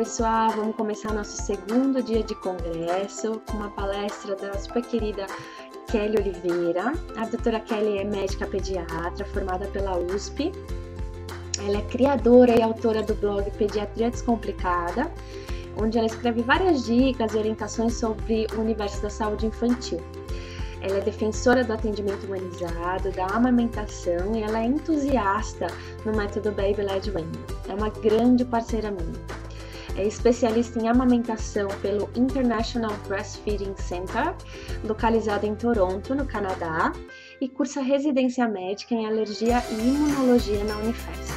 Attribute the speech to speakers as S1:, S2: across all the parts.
S1: pessoal, vamos começar nosso segundo dia de congresso com uma palestra da super querida Kelly Oliveira. A doutora Kelly é médica pediatra formada pela USP. Ela é criadora e autora do blog Pediatria Descomplicada, onde ela escreve várias dicas e orientações sobre o universo da saúde infantil. Ela é defensora do atendimento humanizado, da amamentação e ela é entusiasta no método Baby Led Weaning. É uma grande parceira minha. É especialista em amamentação pelo International Breastfeeding Center, localizado em Toronto, no Canadá, e cursa residência médica em alergia e imunologia na Unifesp.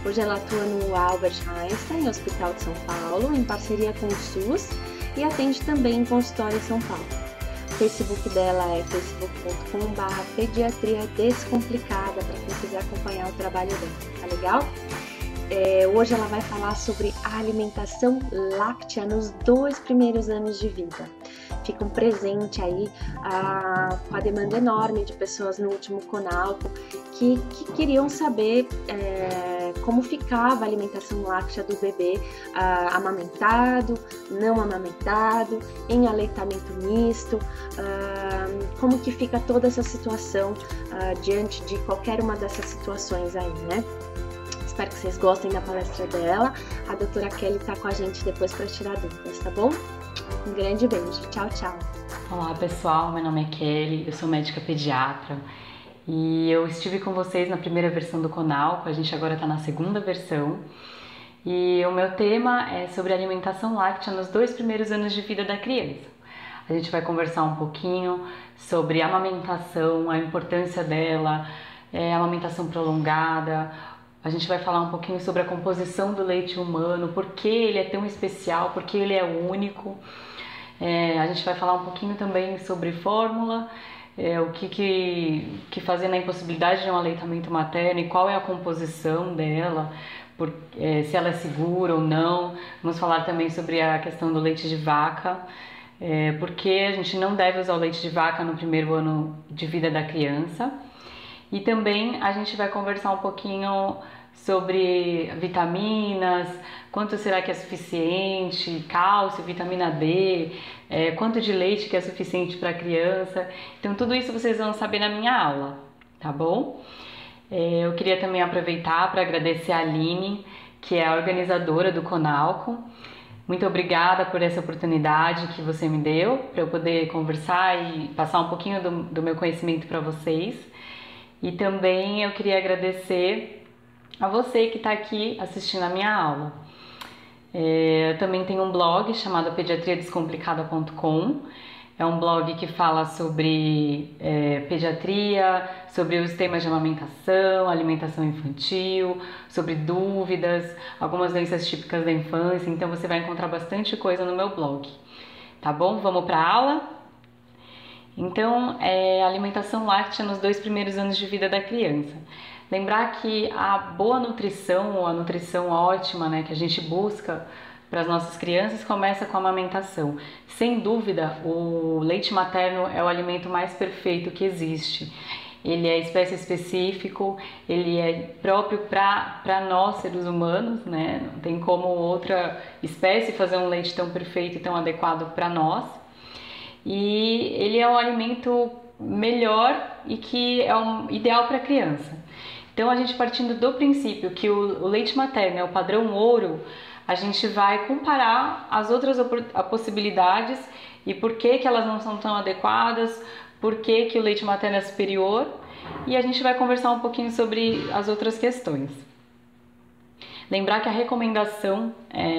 S1: Hoje ela atua no Albert Einstein, Hospital de São Paulo, em parceria com o SUS, e atende também em consultório em São Paulo. O Facebook dela é facebook.com/pediatria descomplicada, para quem quiser acompanhar o trabalho dela, tá legal? Hoje ela vai falar sobre a alimentação láctea nos 2 primeiros anos de vida. Fica um presente aí com a demanda enorme de pessoas no último Conalco que queriam saber como ficava a alimentação láctea do bebê amamentado, não amamentado, em aleitamento misto, como que fica toda essa situação diante de qualquer uma dessas situações aí, né? Espero que vocês gostem da palestra dela. A doutora Kelly tá com a gente depois para tirar dúvidas, tá bom? Um grande beijo. Tchau, tchau.
S2: Olá, pessoal. Meu nome é Kelly, eu sou médica pediatra e eu estive com vocês na primeira versão do Conalco, a gente agora está na segunda versão. E o meu tema é sobre alimentação láctea nos 2 primeiros anos de vida da criança. A gente vai conversar um pouquinho sobre amamentação, a importância dela, amamentação prolongada. A gente vai falar um pouquinho sobre a composição do leite humano, por que ele é tão especial, por que ele é único. A gente vai falar um pouquinho também sobre fórmula, o que fazer na impossibilidade de um aleitamento materno e qual é a composição dela, se ela é segura ou não. Vamos falar também sobre a questão do leite de vaca, porque a gente não deve usar o leite de vaca no primeiro ano de vida da criança. E também a gente vai conversar um pouquinho sobre vitaminas, quanto será que é suficiente, cálcio, vitamina D, quanto de leite que é suficiente para a criança. Então tudo isso vocês vão saber na minha aula, tá bom? Eu queria também aproveitar para agradecer a Aline, que é a organizadora do Conalco. Muito obrigada por essa oportunidade que você me deu para eu poder conversar e passar um pouquinho do meu conhecimento para vocês. E também eu queria agradecer a você que está aqui assistindo a minha aula. Eu também tenho um blog chamado pediatriadescomplicada.com. É um blog que fala sobre pediatria, sobre os temas de amamentação, alimentação infantil, sobre dúvidas, algumas doenças típicas da infância. Então você vai encontrar bastante coisa no meu blog. Tá bom? Vamos para a aula? Então, alimentação láctea nos 2 primeiros anos de vida da criança. Lembrar que a boa nutrição, ou a nutrição ótima, né, que a gente busca para as nossas crianças, começa com a amamentação. Sem dúvida, o leite materno é o alimento mais perfeito que existe. Ele é espécie específico, ele é próprio para nós, seres humanos, né? Não tem como outra espécie fazer um leite tão perfeito e tão adequado para nós. E ele é um alimento melhor e que é ideal para a criança. Então, a gente partindo do princípio que o leite materno é o padrão ouro, a gente vai comparar as outras possibilidades e por que elas não são tão adequadas, por que o leite materno é superior, e a gente vai conversar um pouquinho sobre as outras questões. Lembrar que a recomendação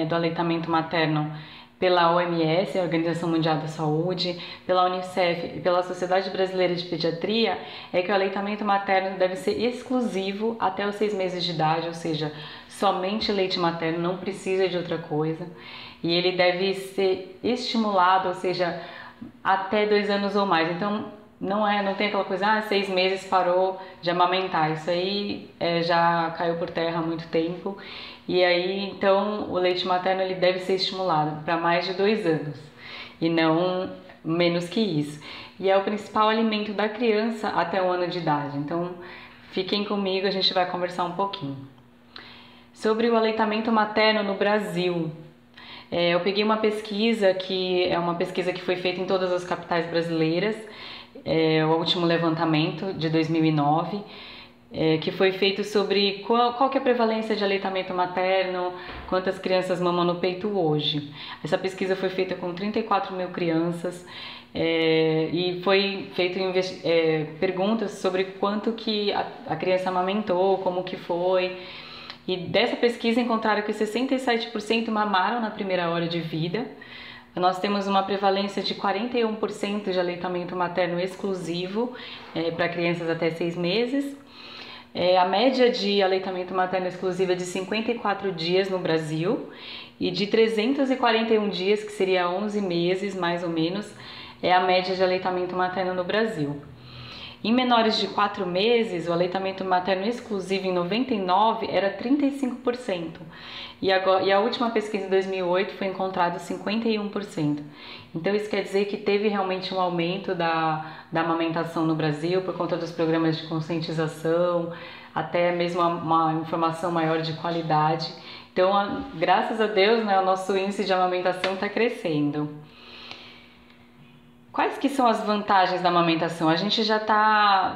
S2: do aleitamento materno pela OMS, a Organização Mundial da Saúde, pela Unicef e pela Sociedade Brasileira de Pediatria, é que o aleitamento materno deve ser exclusivo até os 6 meses de idade, ou seja, somente leite materno, não precisa de outra coisa. E ele deve ser estimulado, ou seja, até 2 anos ou mais. Então, não tem aquela coisa, 6 meses parou de amamentar. Isso aí já caiu por terra há muito tempo. E aí, então, o leite materno ele deve ser estimulado para mais de 2 anos e não menos que isso. E é o principal alimento da criança até 1 ano de idade. Então, fiquem comigo, a gente vai conversar um pouquinho. Sobre o aleitamento materno no Brasil. Eu peguei uma pesquisa que é uma pesquisa que foi feita em todas as capitais brasileiras, o último levantamento de 2009, que foi feito sobre qual que é a prevalência de aleitamento materno, quantas crianças mamam no peito hoje. Essa pesquisa foi feita com 34 mil crianças e foi feito perguntas sobre quanto que a criança amamentou, como que foi. E dessa pesquisa encontraram que 67% mamaram na primeira hora de vida. Nós temos uma prevalência de 41% de aleitamento materno exclusivo para crianças até 6 meses. A média de aleitamento materno exclusivo é de 54 dias no Brasil e de 341 dias, que seria 11 meses mais ou menos, é a média de aleitamento materno no Brasil. Em menores de 4 meses, o aleitamento materno exclusivo em 99 era 35%. E a última pesquisa em 2008 foi encontrado 51%. Então isso quer dizer que teve realmente um aumento da amamentação no Brasil por conta dos programas de conscientização, até mesmo uma informação maior de qualidade. Então, graças a Deus, né, o nosso índice de amamentação está crescendo. Quais que são as vantagens da amamentação? A gente já está,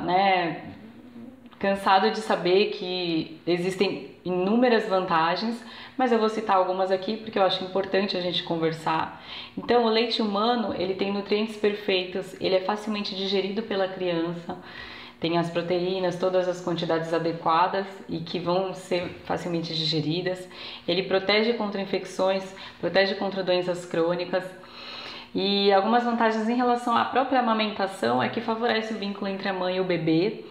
S2: cansado de saber que existem inúmeras vantagens, mas eu vou citar algumas aqui porque eu acho importante a gente conversar. Então, o leite humano, ele tem nutrientes perfeitos, ele é facilmente digerido pela criança, tem as proteínas, todas as quantidades adequadas e que vão ser facilmente digeridas. Ele protege contra infecções, protege contra doenças crônicas. E algumas vantagens em relação à própria amamentação é que favorece o vínculo entre a mãe e o bebê,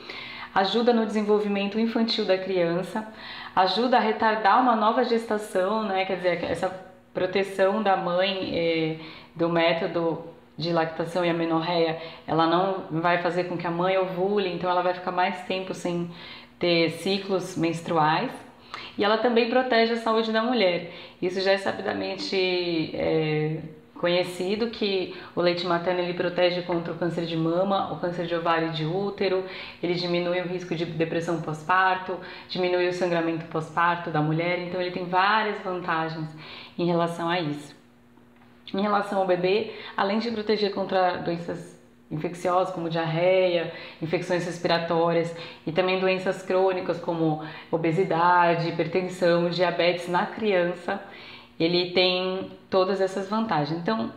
S2: ajuda no desenvolvimento infantil da criança, ajuda a retardar uma nova gestação, quer dizer, essa proteção da mãe do método de lactação e amenorreia, ela não vai fazer com que a mãe ovule, então ela vai ficar mais tempo sem ter ciclos menstruais. E ela também protege a saúde da mulher. Isso já é sabidamente conhecido que o leite materno ele protege contra o câncer de mama, o câncer de ovário e de útero, ele diminui o risco de depressão pós-parto, diminui o sangramento pós-parto da mulher, então ele tem várias vantagens em relação a isso. Em relação ao bebê, além de proteger contra doenças infecciosas como diarreia, infecções respiratórias e também doenças crônicas como obesidade, hipertensão, diabetes na criança, ele tem todas essas vantagens. Então,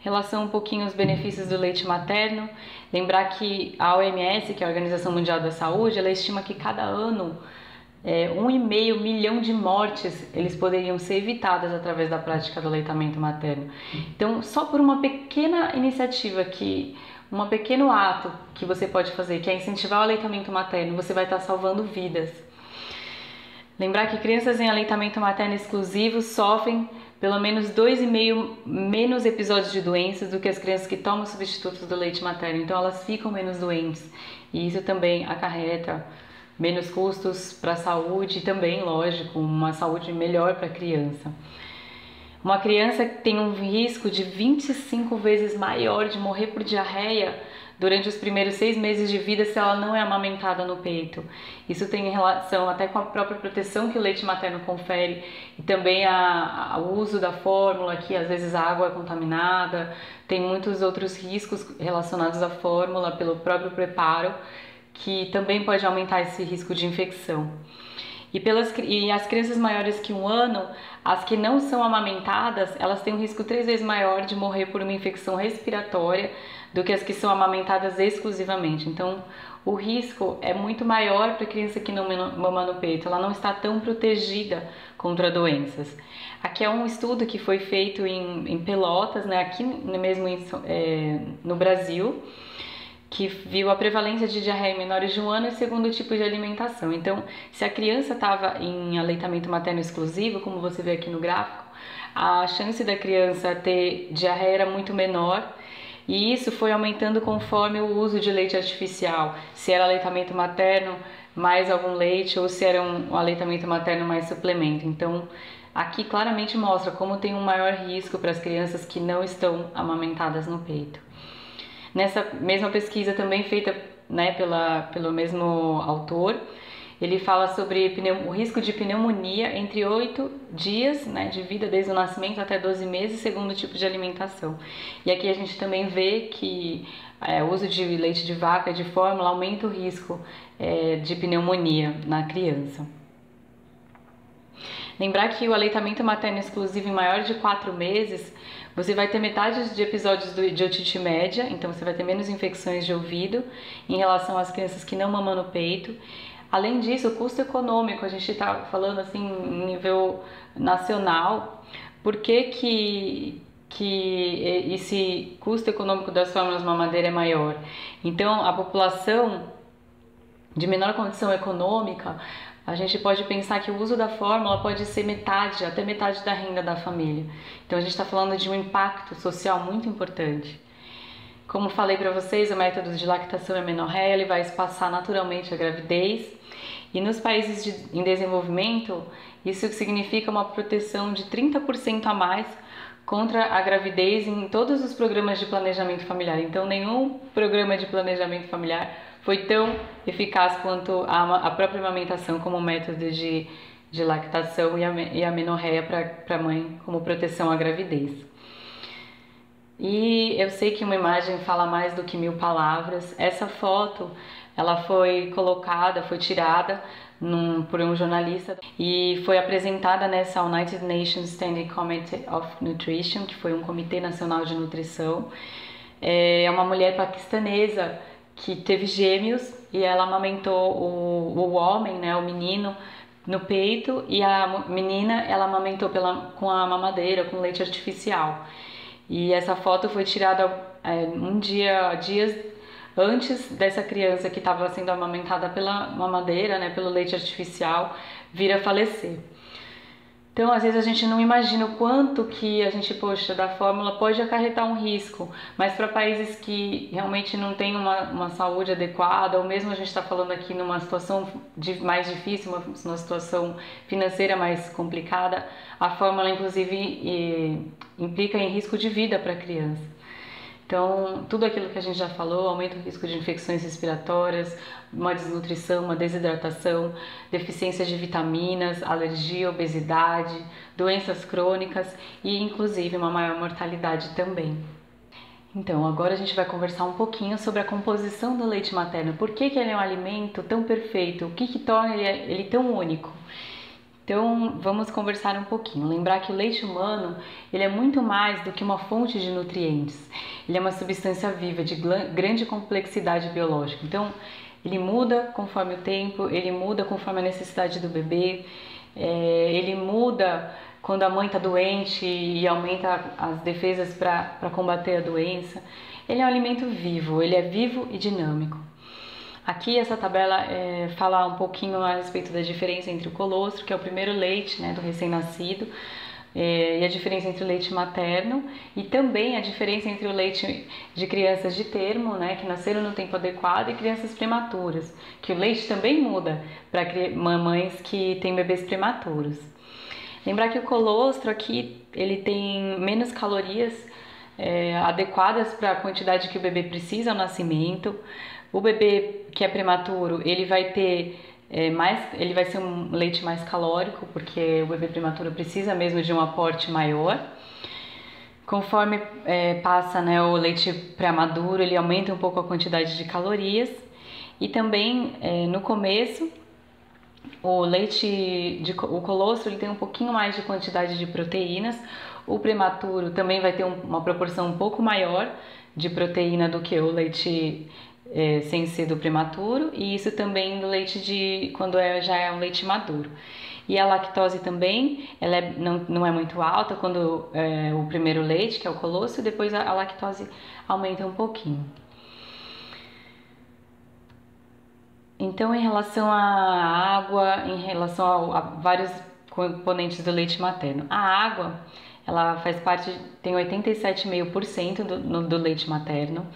S2: em relação um pouquinho aos benefícios do leite materno, lembrar que a OMS, que é a Organização Mundial da Saúde, ela estima que cada ano 1,5 milhão de mortes eles poderiam ser evitadas através da prática do aleitamento materno. Então, só por uma pequena iniciativa um pequeno ato que você pode fazer, que é incentivar o aleitamento materno, você vai estar salvando vidas. Lembrar que crianças em aleitamento materno exclusivo sofrem pelo menos 2,5 menos episódios de doenças do que as crianças que tomam substitutos do leite materno. Então elas ficam menos doentes e isso também acarreta menos custos para a saúde e também, lógico, uma saúde melhor para a criança. Uma criança que tem um risco de 25 vezes maior de morrer por diarreia durante os primeiros 6 meses de vida se ela não é amamentada no peito. Isso tem relação até com a própria proteção que o leite materno confere e também o uso da fórmula, que às vezes a água é contaminada, tem muitos outros riscos relacionados à fórmula pelo próprio preparo, que também pode aumentar esse risco de infecção. E as crianças maiores que 1 ano, as que não são amamentadas, elas têm um risco 3 vezes maior de morrer por uma infecção respiratória do que as que são amamentadas exclusivamente. Então, o risco é muito maior para a criança que não mama no peito, ela não está tão protegida contra doenças. Aqui é um estudo que foi feito em Pelotas, aqui mesmo no Brasil, que viu a prevalência de diarreia em menores de 1 ano e segundo tipo de alimentação. Então, se a criança estava em aleitamento materno exclusivo, como você vê aqui no gráfico, a chance da criança ter diarreia era muito menor e isso foi aumentando conforme o uso de leite artificial, se era aleitamento materno mais algum leite ou se era um aleitamento materno mais suplemento. Então, aqui claramente mostra como tem um maior risco para as crianças que não estão amamentadas no peito. Nessa mesma pesquisa também feita pelo mesmo autor, ele fala sobre o risco de pneumonia entre 8 dias, né, de vida desde o nascimento até 12 meses, segundo o tipo de alimentação. E aqui a gente também vê que o uso de leite de vaca de fórmula aumenta o risco de pneumonia na criança. Lembrar que o aleitamento materno exclusivo em maior de 4 meses, você vai ter metade de episódios de otite média, então você vai ter menos infecções de ouvido em relação às crianças que não mamam no peito. Além disso, o custo econômico, a gente está falando assim em nível nacional, por que esse custo econômico das fórmulas mamadeira é maior? Então, a população de menor condição econômica, a gente pode pensar que o uso da fórmula pode ser até metade da renda da família. Então a gente está falando de um impacto social muito importante. Como falei para vocês, o método de lactação e amenorreia ele vai espaçar naturalmente a gravidez. E nos países em desenvolvimento, isso significa uma proteção de 30% a mais contra a gravidez em todos os programas de planejamento familiar. Então nenhum programa de planejamento familiar foi tão eficaz quanto a própria amamentação como método de lactação e a amenorreia para a mãe como proteção à gravidez. E eu sei que uma imagem fala mais do que 1000 palavras. Essa foto ela foi tirada por um jornalista e foi apresentada nessa United Nations Standing Committee of Nutrition, que foi um comitê nacional de nutrição. É uma mulher paquistanesa que teve gêmeos e ela amamentou o homem, né, o menino, no peito, e a menina ela amamentou com a mamadeira, com leite artificial. E essa foto foi tirada dias antes dessa criança que estava sendo amamentada pela mamadeira, né, pelo leite artificial, vir a falecer. Então, às vezes a gente não imagina o quanto que a gente, da fórmula pode acarretar um risco, mas para países que realmente não têm uma saúde adequada, ou mesmo a gente está falando aqui numa situação mais difícil, uma situação financeira mais complicada, a fórmula, inclusive, implica em risco de vida para a criança. Então, tudo aquilo que a gente já falou, aumenta o risco de infecções respiratórias, uma desnutrição, uma desidratação, deficiência de vitaminas, alergia, obesidade, doenças crônicas e, inclusive, uma maior mortalidade também. Então, agora a gente vai conversar um pouquinho sobre a composição do leite materno. Por que ele é um alimento tão perfeito? O que torna ele tão único? Então, vamos conversar um pouquinho. Lembrar que o leite humano ele é muito mais do que uma fonte de nutrientes. Ele é uma substância viva de grande complexidade biológica. Então, ele muda conforme o tempo, ele muda conforme a necessidade do bebê, ele muda quando a mãe está doente e aumenta as defesas para combater a doença. Ele é um alimento vivo, ele é vivo e dinâmico. Aqui essa tabela fala um pouquinho a respeito da diferença entre o colostro, que é o primeiro leite, né, do recém-nascido, e a diferença entre o leite materno e também a diferença entre o leite de crianças de termo, né, que nasceram no tempo adequado, e crianças prematuras, que o leite também muda para mamães que têm bebês prematuros. Lembrar que o colostro aqui ele tem menos calorias adequadas para a quantidade que o bebê precisa ao nascimento. O bebê que é prematuro, ele vai ter ele vai ser um leite mais calórico, porque o bebê prematuro precisa mesmo de um aporte maior. Conforme passa, né, o leite pré-maduro, ele aumenta um pouco a quantidade de calorias. E também no começo, o colostro ele tem um pouquinho mais de quantidade de proteínas. O prematuro também vai ter uma proporção um pouco maior de proteína do que o leite sem ser do prematuro, e isso também do leite quando já é um leite maduro. E a lactose também, ela não é muito alta quando o primeiro leite, que é o colostro, e depois a lactose aumenta um pouquinho. Então, em relação à água, em relação a vários componentes do leite materno, a água, ela faz parte, tem 87,5% do leite materno.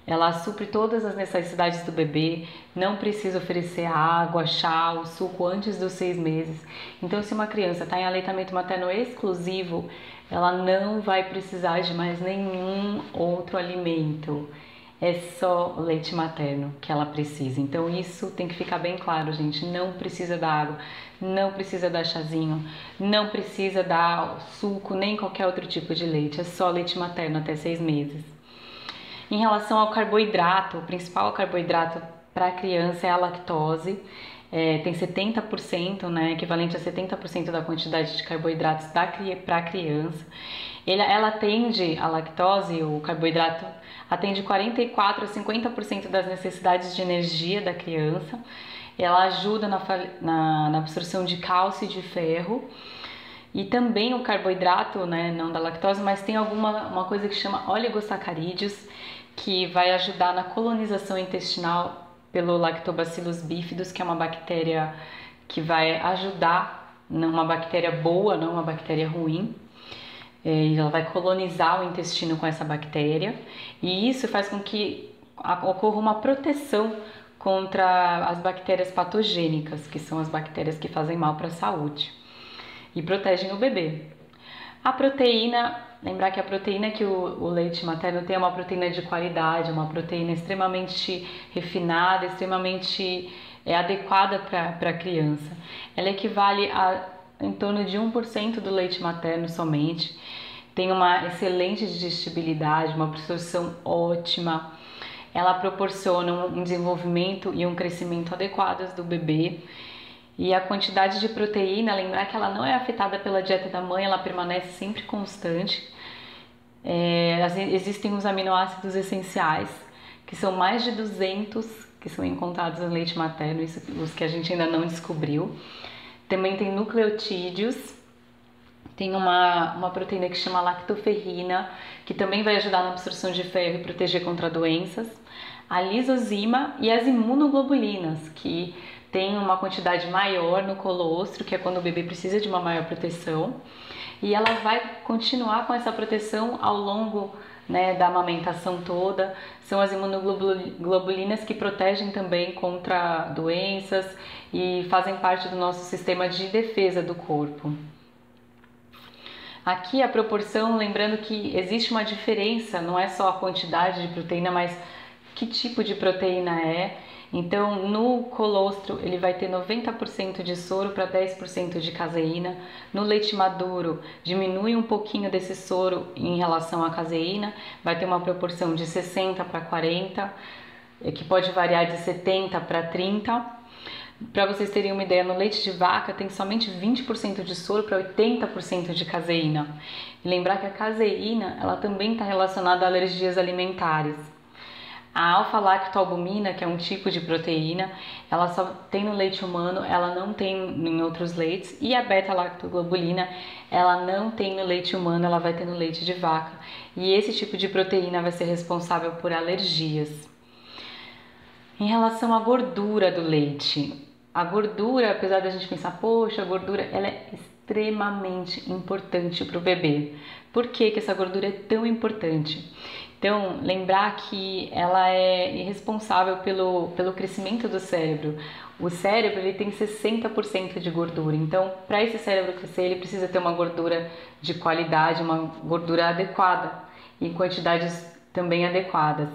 S2: Ela supre todas as necessidades do bebê, não precisa oferecer água, chá ou suco antes dos 6 meses. Então, se uma criança está em aleitamento materno exclusivo, ela não vai precisar de mais nenhum outro alimento. é só o leite materno que ela precisa. Então isso tem que ficar bem claro, gente. Não precisa dar água, não precisa dar chazinho, não precisa dar suco, nem qualquer outro tipo de leite. É só leite materno até 6 meses. Em relação ao carboidrato, o principal carboidrato para a criança é a lactose. Tem 70%, né, equivalente a 70% da quantidade de carboidratos para a criança. Ela atende, a lactose, o carboidrato, atende 44 a 50% das necessidades de energia da criança. Ela ajuda na absorção de cálcio e de ferro. E também o carboidrato, né, não da lactose, mas tem uma coisa que chama oligosacarídeos, que vai ajudar na colonização intestinal pelo Lactobacillus bífidos, que é uma bactéria que vai ajudar, uma bactéria boa, não uma bactéria ruim. Ela vai colonizar o intestino com essa bactéria, e isso faz com que ocorra uma proteção contra as bactérias patogênicas, que são as bactérias que fazem mal para a saúde, e protegem o bebê. A proteína, lembrar que a proteína que o leite materno tem é uma proteína de qualidade, uma proteína extremamente refinada, extremamente adequada para a criança. Ela equivale a em torno de 1% do leite materno somente. Tem uma excelente digestibilidade, uma absorção ótima. Ela proporciona um desenvolvimento e um crescimento adequados do bebê. E a quantidade de proteína, lembrar que ela não é afetada pela dieta da mãe, ela permanece sempre constante. Existem os aminoácidos essenciais, que são mais de 200, que são encontrados no leite materno, isso, os que a gente ainda não descobriu. Também tem nucleotídeos, tem uma proteína que chama lactoferrina, que também vai ajudar na absorção de ferro e proteger contra doenças. A lisozima e as imunoglobulinas, que tem uma quantidade maior no colostro, que é quando o bebê precisa de uma maior proteção. E ela vai continuar com essa proteção ao longo, né, da amamentação toda. São as imunoglobulinas que protegem também contra doenças e fazem parte do nosso sistema de defesa do corpo. Aqui a proporção, lembrando que existe uma diferença, não é só a quantidade de proteína, mas que tipo de proteína é. Então, no colostro ele vai ter 90% de soro para 10% de caseína. No leite maduro, diminui um pouquinho desse soro em relação à caseína, vai ter uma proporção de 60 para 40, que pode variar de 70 para 30. Para vocês terem uma ideia, no leite de vaca tem somente 20% de soro para 80% de caseína. E lembrar que a caseína ela também está relacionada a alergias alimentares. A alfa-lactoalbumina, que é um tipo de proteína, ela só tem no leite humano, ela não tem em outros leites. E a beta-lactoglobulina, ela não tem no leite humano, ela vai ter no leite de vaca. E esse tipo de proteína vai ser responsável por alergias. Em relação à gordura do leite, a gordura, apesar da gente pensar, poxa, a gordura ela é extremamente importante para o bebê. Por que essa gordura é tão importante? Então, lembrar que ela é responsável pelo crescimento do cérebro. O cérebro ele tem 60% de gordura, então para esse cérebro crescer ele precisa ter uma gordura de qualidade, uma gordura adequada, em quantidades também adequadas.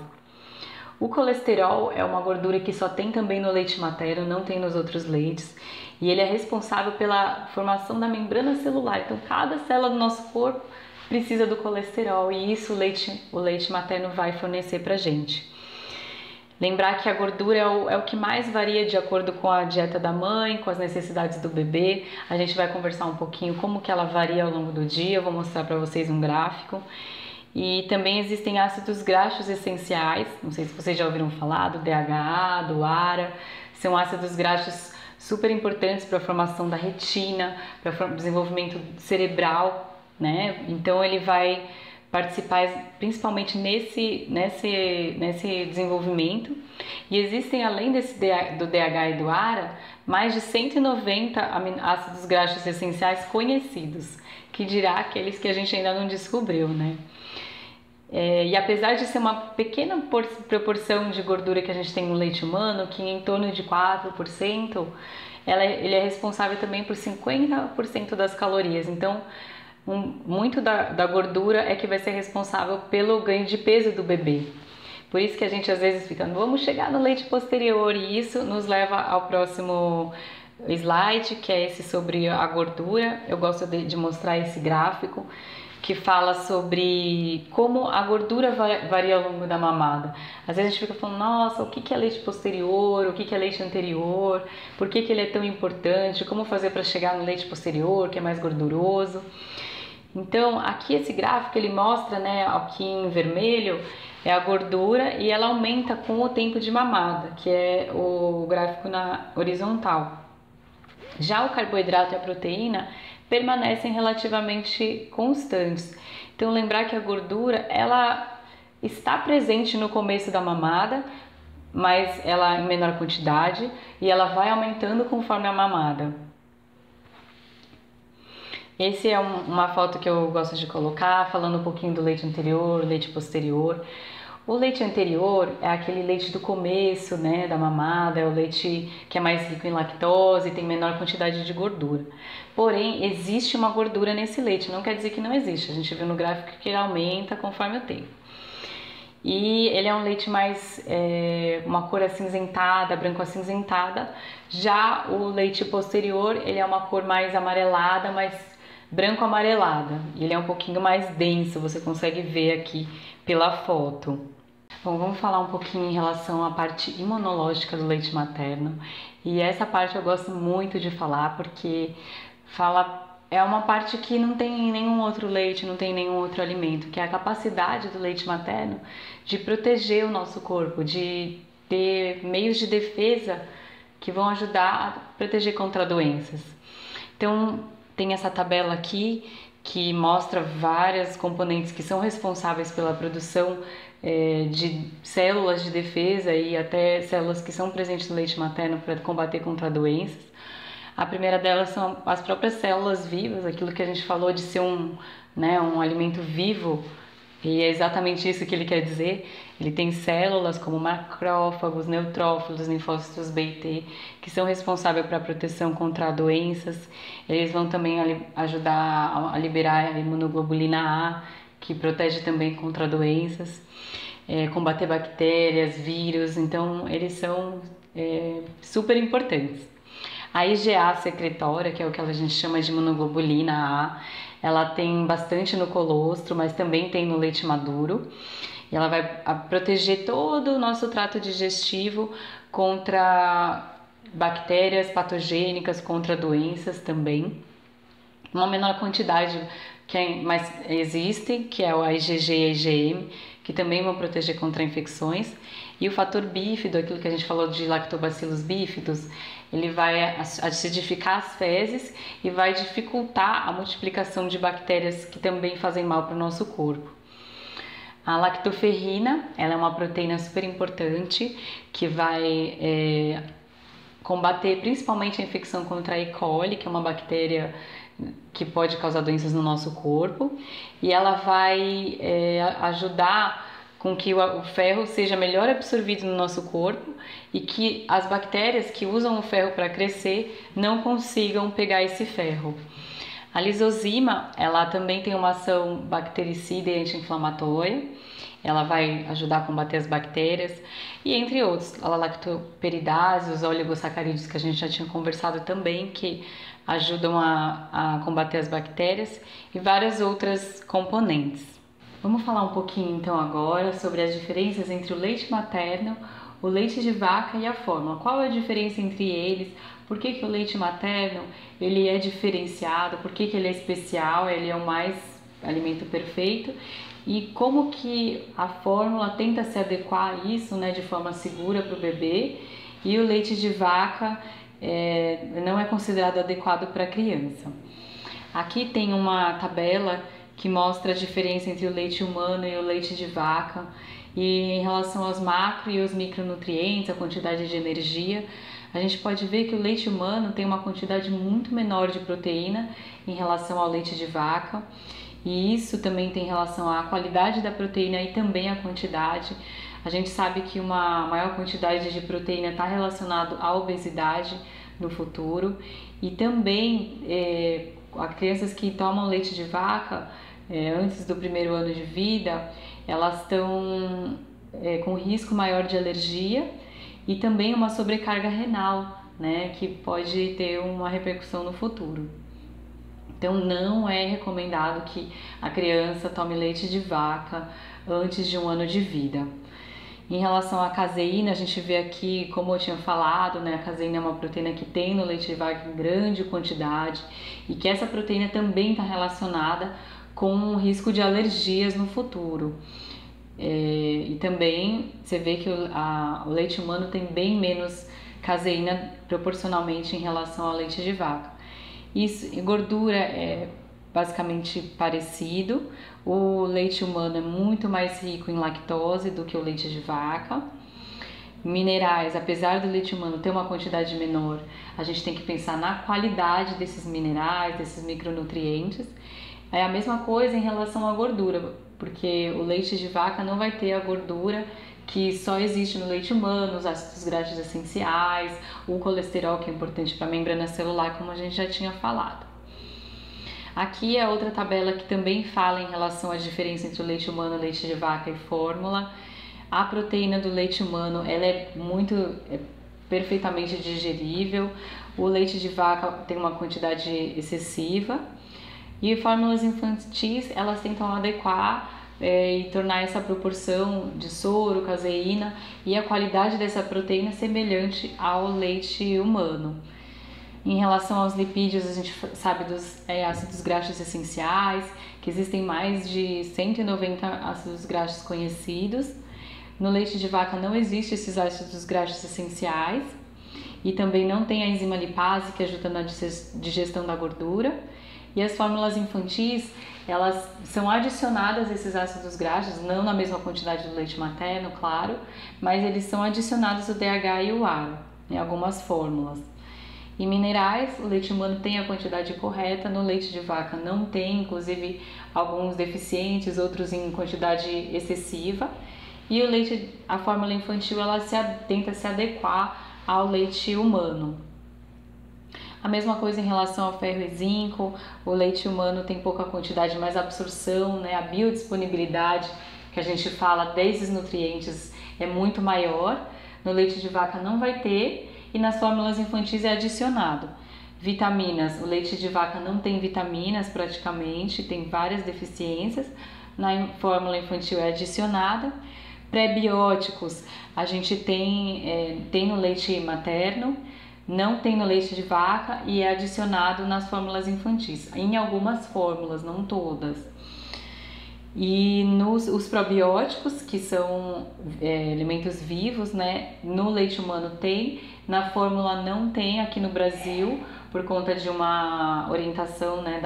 S2: O colesterol é uma gordura que só tem também no leite materno, não tem nos outros leites, e ele é responsável pela formação da membrana celular. Então, cada célula do nosso corpo precisa do colesterol e isso o leite materno vai fornecer pra gente. Lembrar que a gordura é o que mais varia de acordo com a dieta da mãe, com as necessidades do bebê. A gente vai conversar um pouquinho como que ela varia ao longo do dia, eu vou mostrar para vocês um gráfico. E também existem ácidos graxos essenciais, não sei se vocês já ouviram falar do DHA, do ARA, são ácidos graxos super importantes para a formação da retina, para o desenvolvimento cerebral, né? Então ele vai participar principalmente nesse desenvolvimento. E existem, além do DHA e do ARA, mais de 190 ácidos graxos essenciais conhecidos, que dirá aqueles que a gente ainda não descobriu, né? E apesar de ser uma pequena proporção de gordura que a gente tem no leite humano, que em torno de 4%, ele é responsável também por 50% das calorias. Então, muito da gordura é que vai ser responsável pelo ganho de peso do bebê. Por isso que a gente às vezes fica, vamos chegar no leite posterior, e isso nos leva ao próximo slide, que é esse sobre a gordura. Eu gosto de mostrar esse gráfico que fala sobre como a gordura varia ao longo da mamada. Às vezes a gente fica falando, nossa, o que é leite posterior, o que é leite anterior, por que ele é tão importante, como fazer para chegar no leite posterior, que é mais gorduroso. Então, aqui esse gráfico ele mostra, né, aqui em vermelho, é a gordura e ela aumenta com o tempo de mamada, que é o gráfico na horizontal. Já o carboidrato e a proteína permanecem relativamente constantes. Então, lembrar que a gordura, ela está presente no começo da mamada, mas ela em menor quantidade e ela vai aumentando conforme a mamada. Esse é uma foto que eu gosto de colocar, falando um pouquinho do leite anterior, leite posterior. O leite anterior é aquele leite do começo, né, da mamada, é o leite que é mais rico em lactose e tem menor quantidade de gordura. Porém, existe uma gordura nesse leite, não quer dizer que não existe. A gente viu no gráfico que ele aumenta conforme o tempo. E ele é um leite mais, uma cor acinzentada, branco acinzentada. Já o leite posterior, ele é uma cor mais amarelada, mais branco amarelada. Ele é um pouquinho mais denso, você consegue ver aqui pela foto. Bom, vamos falar um pouquinho em relação à parte imunológica do leite materno. E essa parte eu gosto muito de falar porque é uma parte que não tem em nenhum outro leite, não tem em nenhum outro alimento, que é a capacidade do leite materno de proteger o nosso corpo, de ter meios de defesa que vão ajudar a proteger contra doenças. Então, tem essa tabela aqui que mostra várias componentes que são responsáveis pela produção de células de defesa e até células que são presentes no leite materno para combater contra doenças. A primeira delas são as próprias células vivas, aquilo que a gente falou de ser um alimento vivo, e é exatamente isso que ele quer dizer. Ele tem células como macrófagos, neutrófilos, linfócitos B e T, que são responsáveis pela proteção contra doenças. Eles vão também ajudar a liberar a imunoglobulina A, que protege também contra doenças, combater bactérias, vírus, então eles são super importantes. A IgA secretória, que é o que a gente chama de imunoglobulina A, ela tem bastante no colostro, mas também tem no leite maduro. E ela vai proteger todo o nosso trato digestivo contra bactérias patogênicas, contra doenças também. Uma menor quantidade mas existe, que é o IgG e a IgM, que também vão proteger contra infecções. E o fator bífido, aquilo que a gente falou de lactobacillus bífidos, ele vai acidificar as fezes e vai dificultar a multiplicação de bactérias que também fazem mal para o nosso corpo. A lactoferrina, ela é uma proteína super importante que vai combater principalmente a infecção contra a E. coli, que é uma bactéria que pode causar doenças no nosso corpo, e ela vai ajudar com que o ferro seja melhor absorvido no nosso corpo e que as bactérias que usam o ferro para crescer não consigam pegar esse ferro. A lisozima, ela também tem uma ação bactericida e anti-inflamatória. Ela vai ajudar a combater as bactérias e entre outros, a lactoperidase, os oligosacarídeos que a gente já tinha conversado também, que ajudam a combater as bactérias e várias outras componentes. Vamos falar um pouquinho então agora sobre as diferenças entre o leite materno, o leite de vaca e a fórmula. Qual é a diferença entre eles? Por que o leite materno ele é diferenciado? Por que ele é especial? Ele é o mais alimento perfeito? E como que a fórmula tenta se adequar a isso, né, de forma segura para o bebê? E o leite de vaca não é considerado adequado para a criança. Aqui tem uma tabela que mostra a diferença entre o leite humano e o leite de vaca, e em relação aos macro e os micronutrientes, a quantidade de energia, a gente pode ver que o leite humano tem uma quantidade muito menor de proteína em relação ao leite de vaca, e isso também tem relação à qualidade da proteína e também à quantidade. A gente sabe que uma maior quantidade de proteína está relacionado à obesidade no futuro, e também as crianças que tomam leite de vaca antes do primeiro ano de vida, elas estão com risco maior de alergia e também uma sobrecarga renal, né, que pode ter uma repercussão no futuro. Então não é recomendado que a criança tome leite de vaca antes de 1 ano de vida. Em relação à caseína, a gente vê aqui, como eu tinha falado, né, a caseína é uma proteína que tem no leite de vaca em grande quantidade e que essa proteína também está relacionada com o risco de alergias no futuro. E também você vê que o leite humano tem bem menos caseína proporcionalmente em relação ao leite de vaca. Isso, gordura é basicamente parecido. O leite humano é muito mais rico em lactose do que o leite de vaca. Minerais, apesar do leite humano ter uma quantidade menor, a gente tem que pensar na qualidade desses minerais, desses micronutrientes. É a mesma coisa em relação à gordura, porque o leite de vaca não vai ter a gordura que só existe no leite humano, os ácidos graxos essenciais, o colesterol, que é importante para a membrana celular, como a gente já tinha falado. Aqui é outra tabela que também fala em relação à diferença entre o leite humano, leite de vaca e fórmula. A proteína do leite humano ela é perfeitamente digerível, o leite de vaca tem uma quantidade excessiva e fórmulas infantis elas tentam adequar e tornar essa proporção de soro, caseína e a qualidade dessa proteína semelhante ao leite humano. Em relação aos lipídios, a gente sabe dos ácidos graxos essenciais, que existem mais de 190 ácidos graxos conhecidos. No leite de vaca não existe esses ácidos graxos essenciais e também não tem a enzima lipase que ajuda na digestão da gordura. E as fórmulas infantis, elas são adicionadas esses ácidos graxos, não na mesma quantidade do leite materno, claro, mas eles são adicionados o DH e o ARO em algumas fórmulas. Em minerais, o leite humano tem a quantidade correta, no leite de vaca não tem, inclusive alguns deficientes, outros em quantidade excessiva. E o leite, a fórmula infantil, ela tenta se adequar ao leite humano. A mesma coisa em relação ao ferro e zinco, o leite humano tem pouca quantidade, mas a absorção, né, a biodisponibilidade, que a gente fala desses nutrientes, é muito maior. No leite de vaca não vai ter e nas fórmulas infantis é adicionado. Vitaminas, o leite de vaca não tem vitaminas praticamente, tem várias deficiências, na fórmula infantil é adicionada. Pré-bióticos, a gente tem no leite materno, não tem no leite de vaca e é adicionado nas fórmulas infantis, em algumas fórmulas, não todas. E os probióticos, que são alimentos vivos, né, no leite humano tem, na fórmula não tem aqui no Brasil, por conta de uma orientação, né,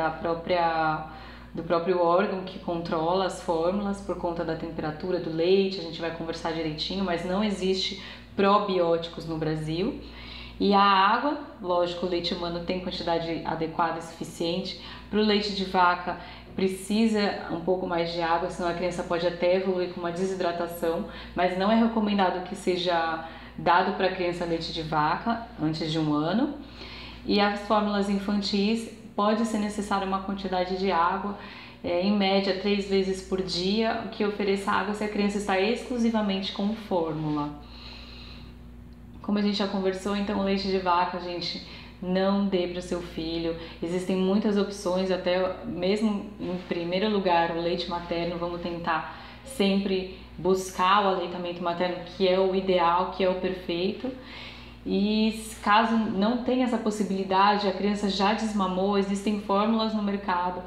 S2: do próprio órgão que controla as fórmulas, por conta da temperatura do leite, a gente vai conversar direitinho, mas não existe probióticos no Brasil. E a água, lógico, o leite humano tem quantidade adequada e suficiente. Para o leite de vaca precisa um pouco mais de água, senão a criança pode até evoluir com uma desidratação, mas não é recomendado que seja dado para a criança leite de vaca antes de 1 ano. E as fórmulas infantis pode ser necessária uma quantidade de água, em média 3 vezes por dia, o que ofereça água se a criança está exclusivamente com fórmula. Como a gente já conversou, então o leite de vaca, gente, não dê para o seu filho. Existem muitas opções, até mesmo em primeiro lugar o leite materno, vamos tentar sempre buscar o aleitamento materno, que é o ideal, que é o perfeito. E caso não tenha essa possibilidade, a criança já desmamou, existem fórmulas no mercado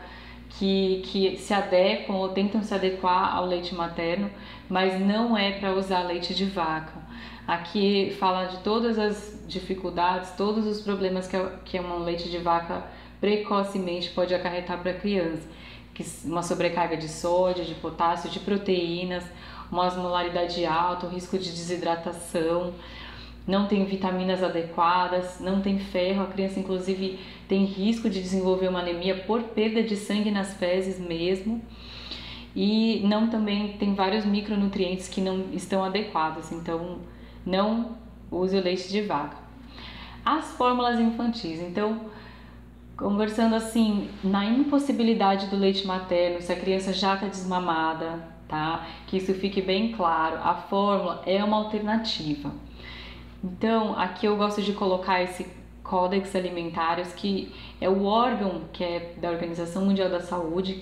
S2: que se adequam ou tentam se adequar ao leite materno, mas não é para usar leite de vaca. Aqui fala de todas as dificuldades, todos os problemas que um leite de vaca precocemente pode acarretar para a criança. Uma sobrecarga de sódio, de potássio, de proteínas, uma osmolaridade alta, o risco de desidratação, não tem vitaminas adequadas, não tem ferro, a criança inclusive tem risco de desenvolver uma anemia por perda de sangue nas fezes mesmo. E também tem vários micronutrientes que não estão adequados, então não use o leite de vaca. As fórmulas infantis, então, conversando assim, na impossibilidade do leite materno, se a criança já está desmamada, tá? Que isso fique bem claro, a fórmula é uma alternativa. Então, aqui eu gosto de colocar esse Códex Alimentários, que é o órgão que é da Organização Mundial da Saúde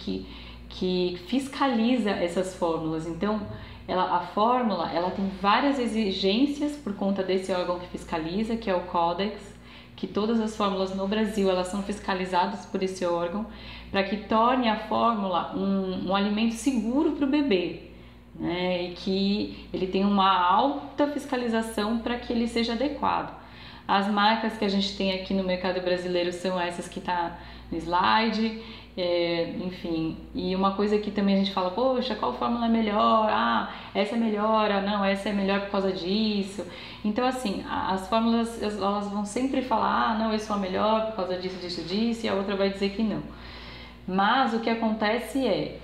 S2: que fiscaliza essas fórmulas. Então, a fórmula ela tem várias exigências por conta desse órgão que fiscaliza, que é o Códex, que todas as fórmulas no Brasil elas são fiscalizadas por esse órgão, para que torne a fórmula um alimento seguro para o bebê, né? E que ele tenha uma alta fiscalização para que ele seja adequado. As marcas que a gente tem aqui no mercado brasileiro são essas que tá no slide, enfim. E uma coisa que também a gente fala, poxa, qual fórmula é melhor? Ah, essa é melhor, ah, não, essa é melhor por causa disso. Então, assim, as fórmulas, elas vão sempre falar, ah, não, eu sou a melhor por causa disso, disso, disso, e a outra vai dizer que não. Mas o que acontece é,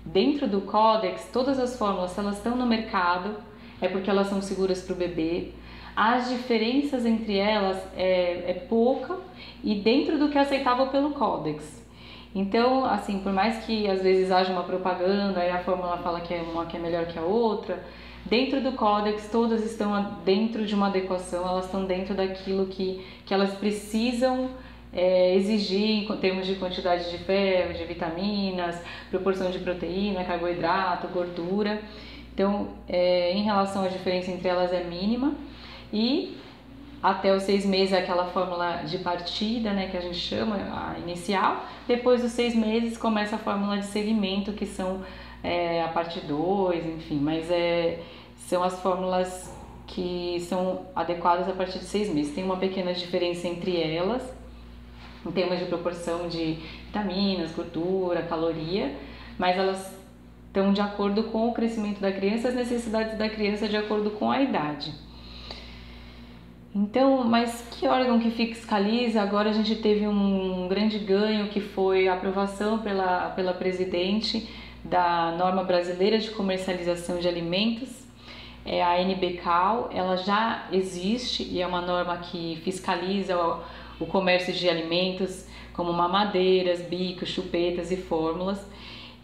S2: dentro do Códex, todas as fórmulas, se elas estão no mercado, é porque elas são seguras para o bebê. As diferenças entre elas é pouca e dentro do que é aceitável pelo Códex. Então, assim, por mais que às vezes haja uma propaganda e a fórmula fala que é uma que é melhor que a outra, dentro do Códex todas estão dentro de uma adequação, elas estão dentro daquilo que elas precisam exigir em termos de quantidade de ferro, de vitaminas, proporção de proteína, carboidrato, gordura. Então, em relação à diferença entre elas é mínima. E até os 6 meses é aquela fórmula de partida, né, que a gente chama, a inicial. Depois dos 6 meses começa a fórmula de segmento, que são a parte 2, enfim. Mas são as fórmulas que são adequadas a partir de 6 meses. Tem uma pequena diferença entre elas, em termos de proporção de vitaminas, gordura, caloria, mas elas estão de acordo com o crescimento da criança, as necessidades da criança de acordo com a idade. Então, mas que órgão que fiscaliza? Agora a gente teve um grande ganho que foi a aprovação pela presidente da norma brasileira de comercialização de alimentos, a NBCAL. Ela já existe e é uma norma que fiscaliza o comércio de alimentos como mamadeiras, bicos, chupetas e fórmulas.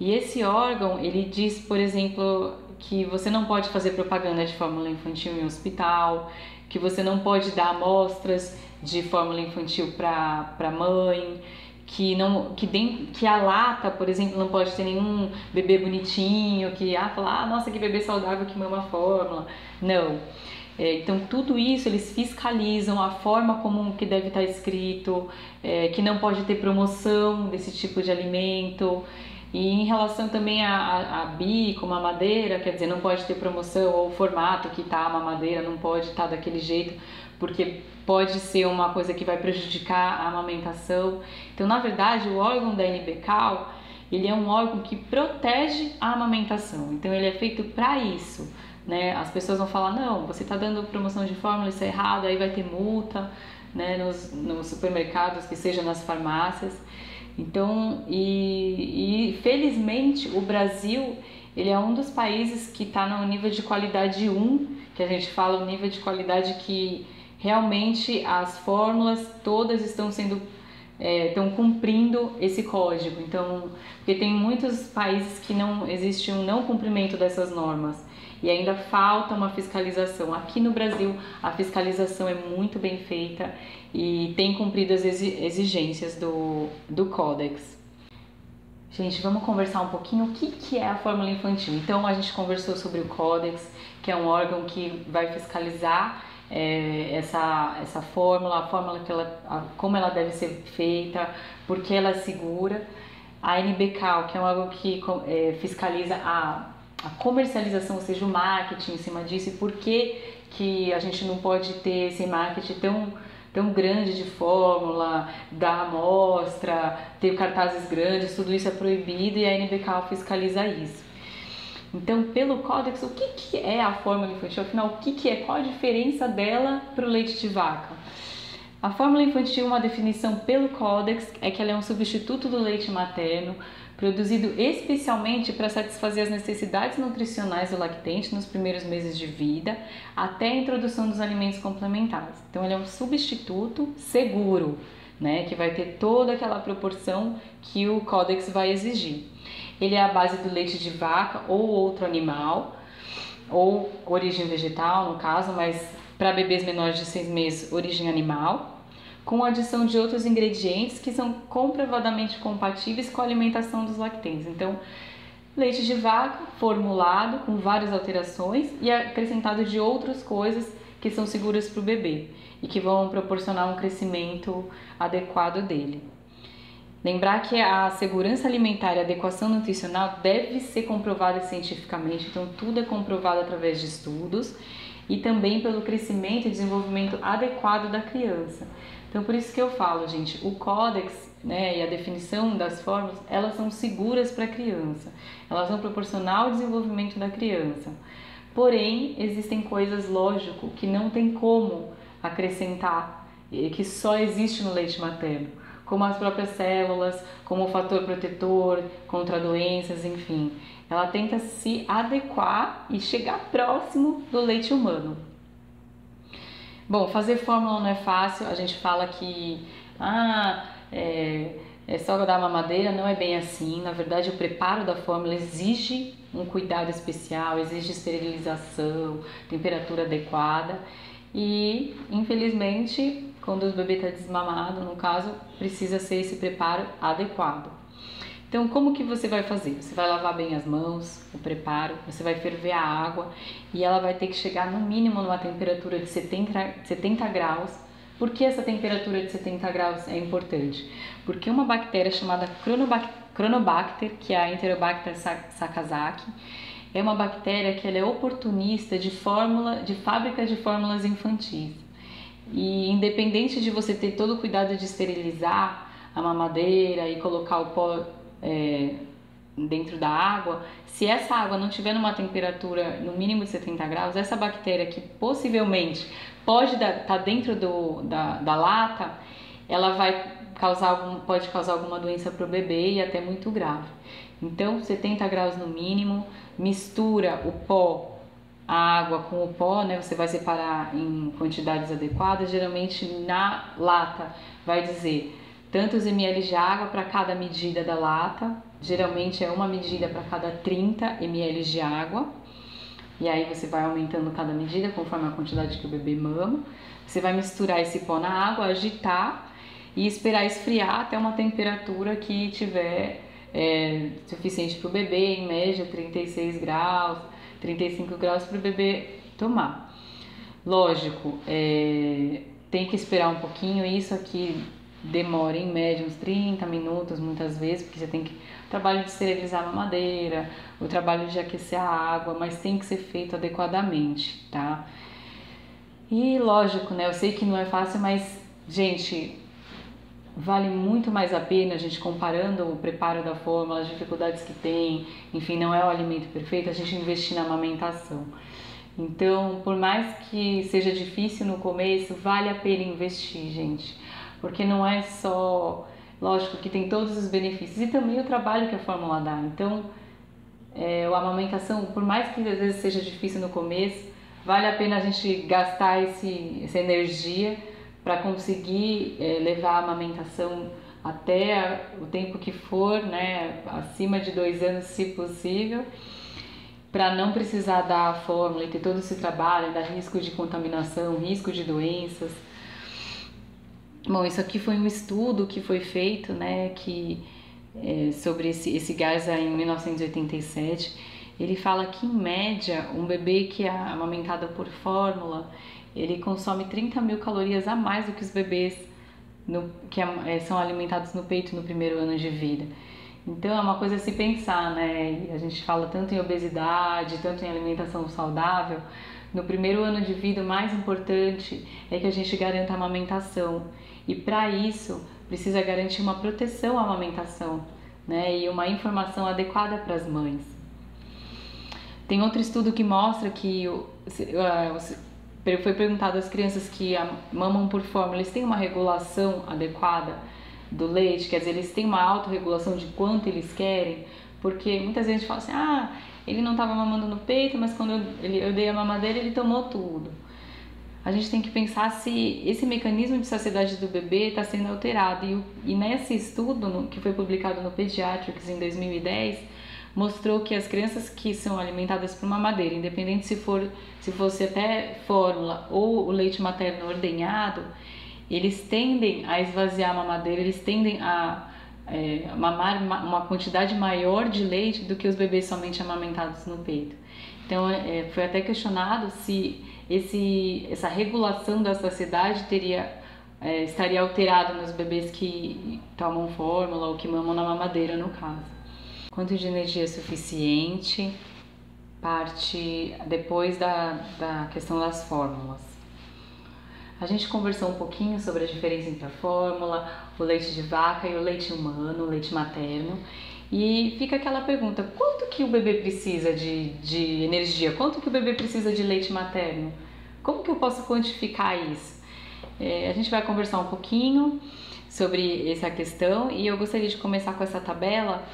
S2: E esse órgão, ele diz, por exemplo, que você não pode fazer propaganda de fórmula infantil em hospital, que você não pode dar amostras de fórmula infantil para mãe, que a lata, por exemplo, não pode ter nenhum bebê bonitinho, que fala, nossa, que bebê saudável que mama a fórmula. Não. Então, tudo isso eles fiscalizam, a forma como que deve estar escrito, que não pode ter promoção desse tipo de alimento. E em relação também a bico, mamadeira, quer dizer, não pode ter promoção, ou o formato que tá a mamadeira não pode estar daquele jeito, porque pode ser uma coisa que vai prejudicar a amamentação. Então, na verdade, o órgão da NBCAL, ele é um órgão que protege a amamentação, então ele é feito para isso, né? As pessoas vão falar, não, você está dando promoção de fórmula, isso é errado, aí vai ter multa, né, nos supermercados, que seja nas farmácias. Então, e felizmente o Brasil, ele é um dos países que está no nível de qualidade 1, que a gente fala, o nível de qualidade que realmente as fórmulas todas estão cumprindo esse código. Então, porque tem muitos países que não existe um não cumprimento dessas normas e ainda falta uma fiscalização. Aqui no Brasil, a fiscalização é muito bem feita e tem cumprido as exigências do Códex. Gente, vamos conversar um pouquinho o que é a fórmula infantil. Então, a gente conversou sobre o Códex, que é um órgão que vai fiscalizar essa fórmula, a fórmula como ela deve ser feita, porque ela é segura. A NBCAL, que é um órgão que fiscaliza a comercialização, ou seja, o marketing em cima disso, e por que a gente não pode ter esse marketing tão grande de fórmula, dar amostra, ter cartazes grandes, tudo isso é proibido e a NBCAL fiscaliza isso. Então, pelo Códex, o que é a fórmula infantil? Afinal, qual a diferença dela para o leite de vaca? A fórmula infantil, uma definição pelo Códex, é que ela é um substituto do leite materno, produzido especialmente para satisfazer as necessidades nutricionais do lactente nos primeiros meses de vida, até a introdução dos alimentos complementares. Então, ele é um substituto seguro, né, que vai ter toda aquela proporção que o Códex vai exigir. Ele é à base do leite de vaca ou outro animal, ou origem vegetal no caso, mas para bebês menores de 6 meses, origem animal, com a adição de outros ingredientes que são comprovadamente compatíveis com a alimentação dos lactentes. Então, leite de vaca formulado com várias alterações e acrescentado de outras coisas que são seguras para o bebê e que vão proporcionar um crescimento adequado dele. Lembrar que a segurança alimentar e a adequação nutricional deve ser comprovada cientificamente, então tudo é comprovado através de estudos e também pelo crescimento e desenvolvimento adequado da criança. Então por isso que eu falo, gente, o códex, né, e a definição das fórmulas, elas são seguras para a criança, elas vão proporcionar o desenvolvimento da criança. Porém, existem coisas, lógico, que não tem como acrescentar, que só existe no leite materno, como as próprias células, como o fator protetor contra doenças, enfim. Ela tenta se adequar e chegar próximo do leite humano. Bom, fazer fórmula não é fácil, a gente fala que é só dar mamadeira, não é bem assim. Na verdade, o preparo da fórmula exige um cuidado especial, exige esterilização, temperatura adequada e, infelizmente, quando o bebê está desmamado, no caso, precisa ser esse preparo adequado. Então, como que você vai fazer? Você vai lavar bem as mãos, o preparo, você vai ferver a água e ela vai ter que chegar no mínimo numa temperatura de 70 graus. Por que essa temperatura de 70 graus é importante? Porque uma bactéria chamada Cronobacter, que é a Enterobacter sakazaki, é uma bactéria que ela é oportunista de fábrica de fórmulas infantis. E independente de você ter todo o cuidado de esterilizar a mamadeira e colocar o pó dentro da água, se essa água não tiver numa temperatura no mínimo de 70 graus, essa bactéria que possivelmente pode estar dentro da lata, ela pode causar alguma doença para o bebê e até muito grave. Então, 70 graus no mínimo, mistura o pó, a água com o pó, né? Você vai separar em quantidades adequadas, geralmente na lata vai dizer tantos ml de água para cada medida da lata, geralmente é uma medida para cada 30 ml de água, e aí você vai aumentando cada medida conforme a quantidade que o bebê mama. Você vai misturar esse pó na água, agitar e esperar esfriar até uma temperatura que tiver suficiente para o bebê, em média 36 graus, 35 graus para o bebê tomar. Lógico, tem que esperar um pouquinho, isso aqui demora em média uns 30 minutos muitas vezes, porque você tem que o trabalho de esterilizar a mamadeira, o trabalho de aquecer a água, mas tem que ser feito adequadamente, tá? E lógico, né, eu sei que não é fácil, mas gente, vale muito mais a pena a gente, comparando o preparo da fórmula, as dificuldades que tem, enfim, não é o alimento perfeito, a gente investir na amamentação. Então, por mais que seja difícil no começo, vale a pena investir, gente, porque não é só, lógico que tem todos os benefícios e também o trabalho que a fórmula dá. Então, a amamentação, por mais que às vezes seja difícil no começo, vale a pena a gente gastar essa energia para conseguir levar a amamentação até o tempo que for, né, acima de 2 anos, se possível, para não precisar dar a fórmula e ter todo esse trabalho, dar risco de contaminação, risco de doenças. Bom, isso aqui foi um estudo que foi feito, né, sobre esse gás em 1987. Ele fala que, em média, um bebê que é amamentado por fórmula, ele consome 30 mil calorias a mais do que os bebês que são alimentados no peito no primeiro ano de vida. Então é uma coisa a se pensar, né? A gente fala tanto em obesidade, tanto em alimentação saudável. No primeiro ano de vida, o mais importante é que a gente garanta a amamentação. E para isso, precisa garantir uma proteção à amamentação, né? E uma informação adequada para as mães. Tem outro estudo que mostra que foi perguntado às crianças que mamam por fórmula, eles têm uma regulação adequada do leite, quer dizer, eles têm uma autorregulação de quanto eles querem, porque muitas vezes a gente fala assim, ele não estava mamando no peito, mas quando eu dei a mamadeira ele tomou tudo. a gente tem que pensar se esse mecanismo de saciedade do bebê está sendo alterado. E nesse estudo, que foi publicado no Pediatrics em 2010, mostrou que as crianças que são alimentadas por mamadeira, independente se fosse até fórmula ou o leite materno ordenhado, eles tendem a esvaziar a mamadeira, eles tendem a mamar uma quantidade maior de leite do que os bebês somente amamentados no peito. Então, foi até questionado se essa regulação da saciedade estaria alterada nos bebês que tomam fórmula ou que mamam na mamadeira, no caso. Quanto de energia suficiente parte depois da questão das fórmulas. A gente conversou um pouquinho sobre a diferença entre a fórmula, o leite de vaca e o leite humano, o leite materno. E fica aquela pergunta, quanto que o bebê precisa de energia? Quanto que o bebê precisa de leite materno? Como que eu posso quantificar isso? A gente vai conversar um pouquinho sobre essa questão e eu gostaria de começar com essa tabela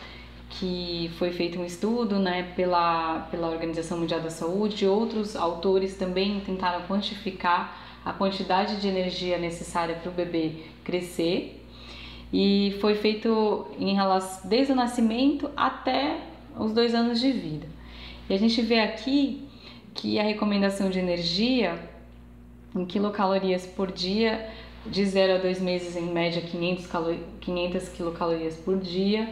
S2: que foi feito um estudo, né, pela Organização Mundial da Saúde. Outros autores também tentaram quantificar a quantidade de energia necessária para o bebê crescer. E foi feito desde o nascimento até os 2 anos de vida. E a gente vê aqui que a recomendação de energia em quilocalorias por dia, de 0 a 2 meses, em média 500 quilocalorias por dia.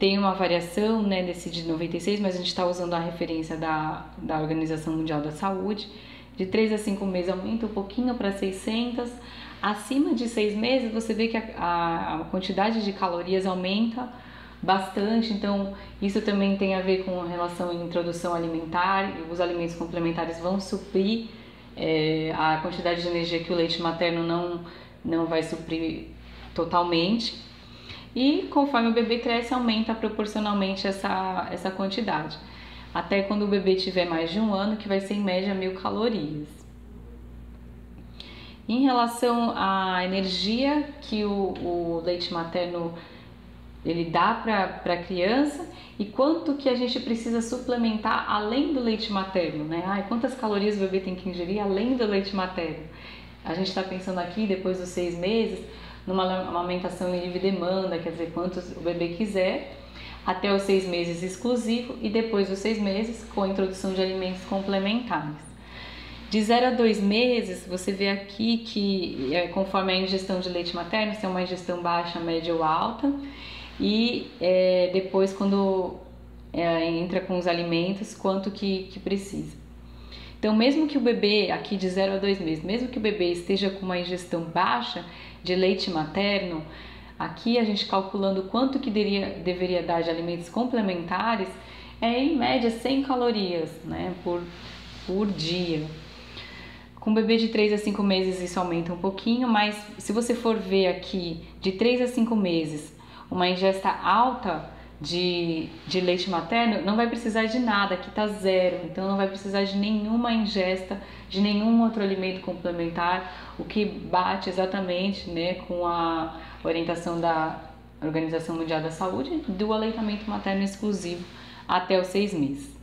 S2: Tem uma variação, né, desse de 96, mas a gente está usando a referência da Organização Mundial da Saúde. De 3 a 5 meses aumenta um pouquinho para 600. Acima de 6 meses você vê que a quantidade de calorias aumenta bastante, então isso também tem a ver com a relação à introdução alimentar, e os alimentos complementares vão suprir a quantidade de energia que o leite materno não vai suprir totalmente. E conforme o bebê cresce, aumenta proporcionalmente essa quantidade, até quando o bebê tiver mais de 1 ano, que vai ser em média 1000 calorias. Em relação à energia que o leite materno ele dá para a criança e quanto que a gente precisa suplementar além do leite materno, né? Quantas calorias o bebê tem que ingerir além do leite materno? A gente está pensando aqui, depois dos 6 meses, numa amamentação em livre demanda, quer dizer, quantos o bebê quiser, até os 6 meses exclusivo e depois dos 6 meses com a introdução de alimentos complementares. De 0 a 2 meses, você vê aqui que conforme a ingestão de leite materno, se é uma ingestão baixa, média ou alta, e depois quando entra com os alimentos, quanto que precisa. Então, mesmo que o bebê, aqui de 0 a 2 meses, mesmo que o bebê esteja com uma ingestão baixa de leite materno, aqui a gente calculando quanto que deveria dar de alimentos complementares, em média 100 calorias, né, por dia. Com bebê de 3 a 5 meses isso aumenta um pouquinho, mas se você for ver aqui de 3 a 5 meses uma ingesta alta de leite materno, não vai precisar de nada, aqui tá 0, então não vai precisar de nenhuma ingesta de nenhum outro alimento complementar, o que bate exatamente, né, com a orientação da Organização Mundial da Saúde do aleitamento materno exclusivo até os 6 meses.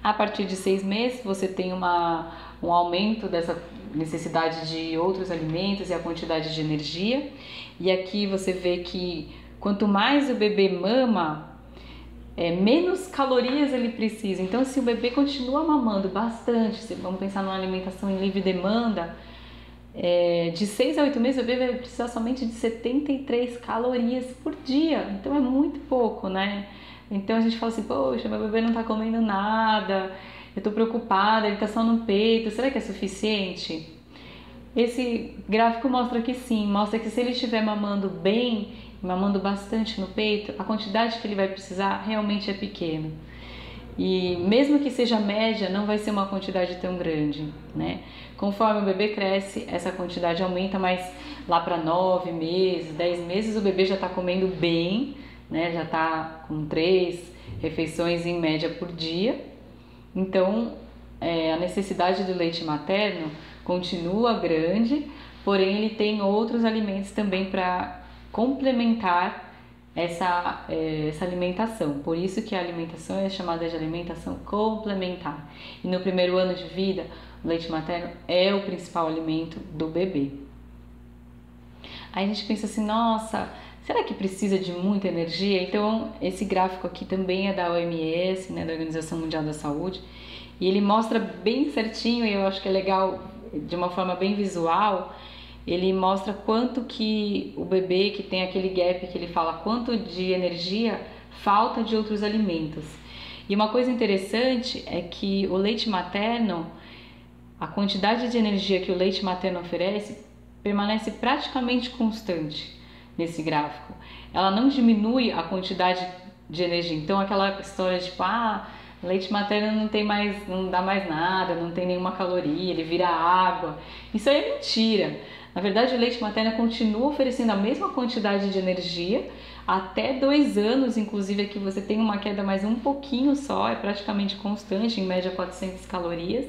S2: A partir de 6 meses você tem um aumento dessa necessidade de outros alimentos e a quantidade de energia, e aqui você vê que quanto mais o bebê mama, menos calorias ele precisa. Então, se o bebê continua mamando bastante, vamos pensar numa alimentação em livre demanda, de 6 a 8 meses o bebê vai precisar somente de 73 calorias por dia. Então, é muito pouco, né? Então, a gente fala assim, poxa, meu bebê não tá comendo nada, eu tô preocupada, ele tá só no peito, será que é suficiente? Esse gráfico mostra que sim, mostra que se ele estiver mamando bem, mamando bastante no peito, a quantidade que ele vai precisar realmente é pequena. E mesmo que seja média, não vai ser uma quantidade tão grande, né? Conforme o bebê cresce, essa quantidade aumenta, mas lá para 9 meses, 10 meses, o bebê já está comendo bem, né? Já está com 3 refeições em média por dia. Então, a necessidade do leite materno continua grande, porém ele tem outros alimentos também para complementar essa alimentação. Por isso que a alimentação é chamada de alimentação complementar. E no primeiro ano de vida, o leite materno é o principal alimento do bebê. Aí a gente pensa assim, nossa, será que precisa de muita energia? Então, esse gráfico aqui também é da OMS, né, da Organização Mundial da Saúde, e ele mostra bem certinho, e eu acho que é legal, de uma forma bem visual, ele mostra quanto que o bebê que tem aquele gap que ele fala, quanto de energia falta de outros alimentos. E uma coisa interessante é que o leite materno, a quantidade de energia que o leite materno oferece permanece praticamente constante nesse gráfico. Ela não diminui a quantidade de energia. Então aquela história de tipo, leite materno não dá mais nada, não tem nenhuma caloria, ele vira água. Isso aí é mentira. Na verdade, o leite materno continua oferecendo a mesma quantidade de energia até 2 anos, inclusive aqui você tem uma queda mais um pouquinho só, é praticamente constante, em média 400 calorias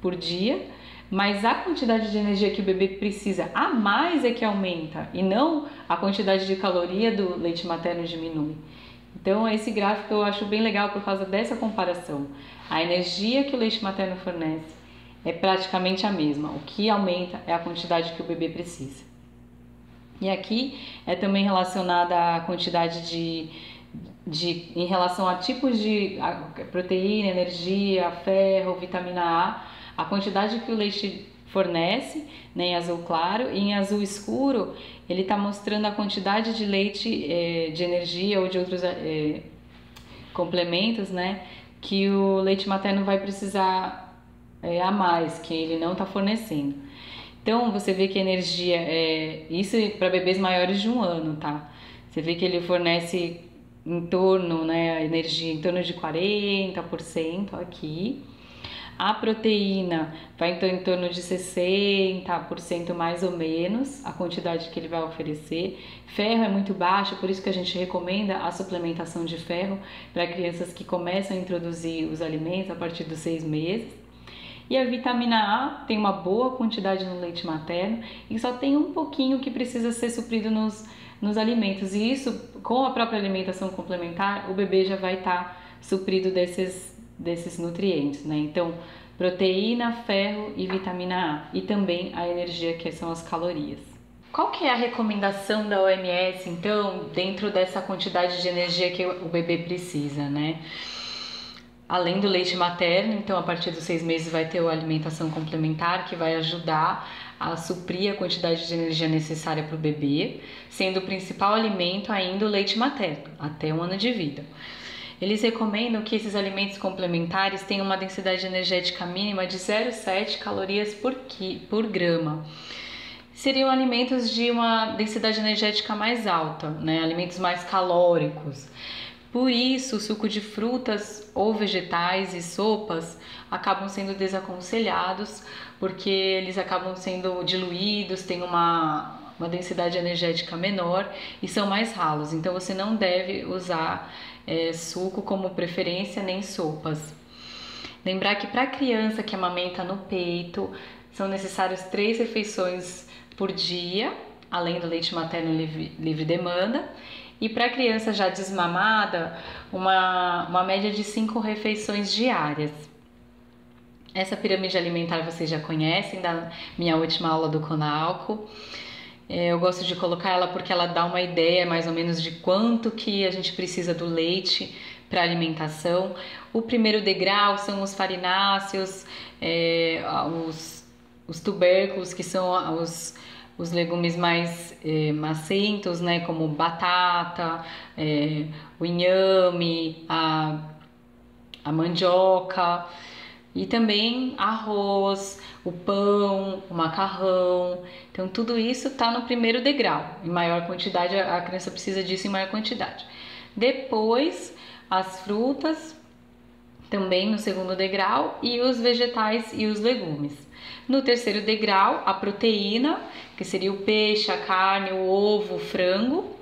S2: por dia, mas a quantidade de energia que o bebê precisa a mais é que aumenta e não a quantidade de caloria do leite materno diminui. Então esse gráfico eu acho bem legal por causa dessa comparação. A energia que o leite materno fornece é praticamente a mesma, o que aumenta é a quantidade que o bebê precisa. E aqui é também relacionada à quantidade em relação a tipos de proteína, energia, ferro, vitamina A quantidade que o leite fornece, né, em azul claro, e em azul escuro ele está mostrando a quantidade de leite, de energia ou de outros complementos, né, que o leite materno vai precisar a mais, que ele não está fornecendo. Então você vê que a energia, isso para bebês maiores de 1 ano, tá? Você vê que ele fornece em torno, né, a energia em torno de 40% aqui. A proteína vai em torno de 60% mais ou menos, a quantidade que ele vai oferecer. Ferro é muito baixo, por isso que a gente recomenda a suplementação de ferro para crianças que começam a introduzir os alimentos a partir dos 6 meses. E a vitamina A tem uma boa quantidade no leite materno e só tem um pouquinho que precisa ser suprido nos alimentos. E isso, com a própria alimentação complementar, o bebê já vai estar suprido desses nutrientes, né? Então, proteína, ferro e vitamina A. E também a energia, que são as calorias. Qual que é a recomendação da OMS, então, dentro dessa quantidade de energia que o bebê precisa, né? Além do leite materno, então a partir dos 6 meses vai ter a alimentação complementar que vai ajudar a suprir a quantidade de energia necessária para o bebê, sendo o principal alimento ainda o leite materno, até 1 ano de vida. Eles recomendam que esses alimentos complementares tenham uma densidade energética mínima de 0,7 calorias por grama. Seriam alimentos de uma densidade energética mais alta, né? Alimentos mais calóricos. Por isso, o suco de frutas ou vegetais e sopas acabam sendo desaconselhados, porque eles acabam sendo diluídos, têm uma densidade energética menor e são mais ralos. Então, você não deve usar suco como preferência, nem sopas. Lembrar que para a criança que amamenta no peito, são necessárias 3 refeições por dia, além do leite materno livre demanda. E para a criança já desmamada, uma média de 5 refeições diárias. Essa pirâmide alimentar vocês já conhecem da minha última aula do Conalco. Eu gosto de colocar ela porque ela dá uma ideia mais ou menos de quanto que a gente precisa do leite para alimentação. O primeiro degrau são os farináceos, os tubérculos, que são os legumes mais macentos, né, como batata, o inhame, a mandioca, e também arroz, o pão, o macarrão. Então tudo isso está no primeiro degrau, em maior quantidade, a criança precisa disso em maior quantidade. Depois as frutas, também no segundo degrau, e os vegetais e os legumes. No terceiro degrau, a proteína, que seria o peixe, a carne, o ovo, o frango,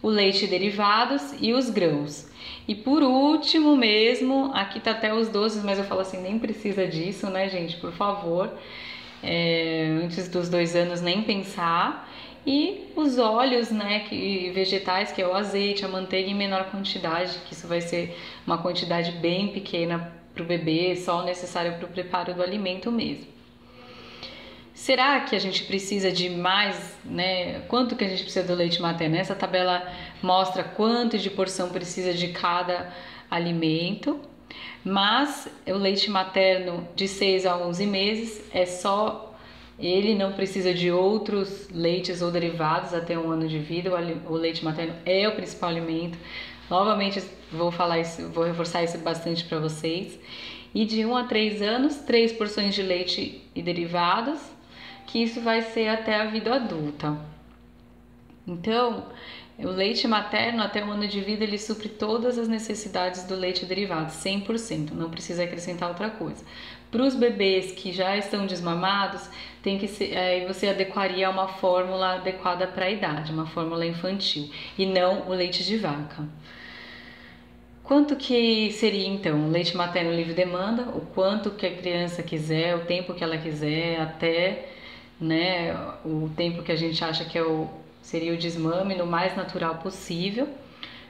S2: o leite e derivados e os grãos. E por último mesmo, aqui tá até os doces, mas eu falo assim, nem precisa disso, né, gente? Por favor, antes dos 2 anos nem pensar. E os óleos, né, vegetais, que é o azeite, a manteiga em menor quantidade, que isso vai ser uma quantidade bem pequena para o bebê, só o necessário para o preparo do alimento mesmo. Será que a gente precisa de mais, né? Quanto que a gente precisa do leite materno? Essa tabela mostra quanto de porção precisa de cada alimento, mas o leite materno de 6 a 11 meses é só ele, não precisa de outros leites ou derivados até 1 ano de vida. O leite materno é o principal alimento. Novamente vou reforçar isso bastante para vocês. E de 1 a 3 anos, 3 porções de leite e derivados, que isso vai ser até a vida adulta. Então, o leite materno até 1 ano de vida, ele supre todas as necessidades do leite derivado, 100%, não precisa acrescentar outra coisa. Para os bebês que já estão desmamados, tem que ser, aí você adequaria uma fórmula adequada para a idade, uma fórmula infantil, e não o leite de vaca. Quanto que seria então leite materno livre demanda, o quanto que a criança quiser, o tempo que ela quiser, até, né, o tempo que a gente acha que seria o desmame no mais natural possível.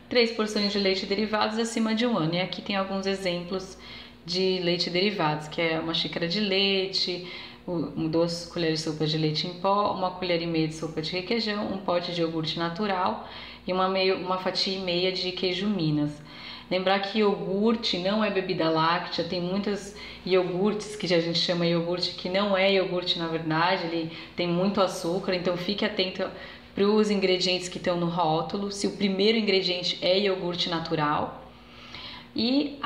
S2: 3 porções de leite derivados acima de 1 ano. E aqui tem alguns exemplos de leite derivados, que é uma xícara de leite, 2 colheres de sopa de leite em pó, 1 colher e meia de sopa de requeijão, um pote de iogurte natural e uma fatia e meia de queijo Minas. Lembrar que iogurte não é bebida láctea, tem muitos iogurtes que a gente chama iogurte que não é iogurte na verdade, ele tem muito açúcar, então fique atento para os ingredientes que estão no rótulo, se o primeiro ingrediente é iogurte natural. E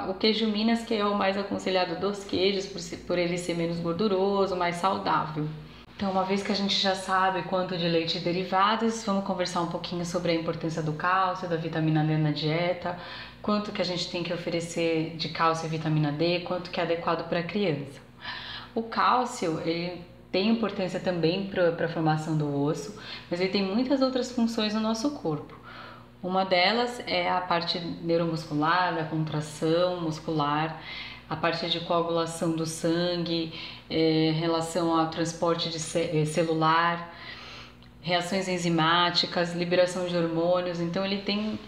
S2: o queijo Minas, que é o mais aconselhado dos queijos, por ele ser menos gorduroso, mais saudável. Então, uma vez que a gente já sabe quanto de leite e derivados, vamos conversar um pouquinho sobre a importância do cálcio, da vitamina D na dieta, quanto que a gente tem que oferecer de cálcio e vitamina D, quanto que é adequado para a criança. O cálcio, ele tem importância também para a formação do osso, mas ele tem muitas outras funções no nosso corpo. Uma delas é a parte neuromuscular, da contração muscular, a parte de coagulação do sangue, relação ao transporte celular, reações enzimáticas, liberação de hormônios. Então ele tem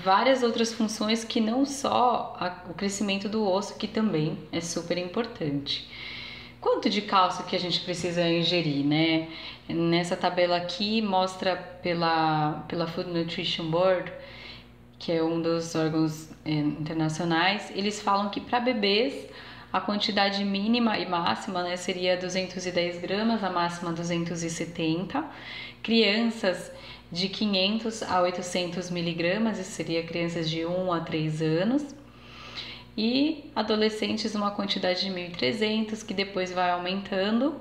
S2: várias outras funções que não só o crescimento do osso, que também é super importante. Quanto de cálcio que a gente precisa ingerir, né? Nessa tabela aqui mostra pela Food Nutrition Board, que é um dos órgãos internacionais, eles falam que para bebês a quantidade mínima e máxima, né, seria 210 gramas, a máxima 270. Crianças de 500 a 800 miligramas, isso seria crianças de 1 a 3 anos. E adolescentes uma quantidade de 1.300, que depois vai aumentando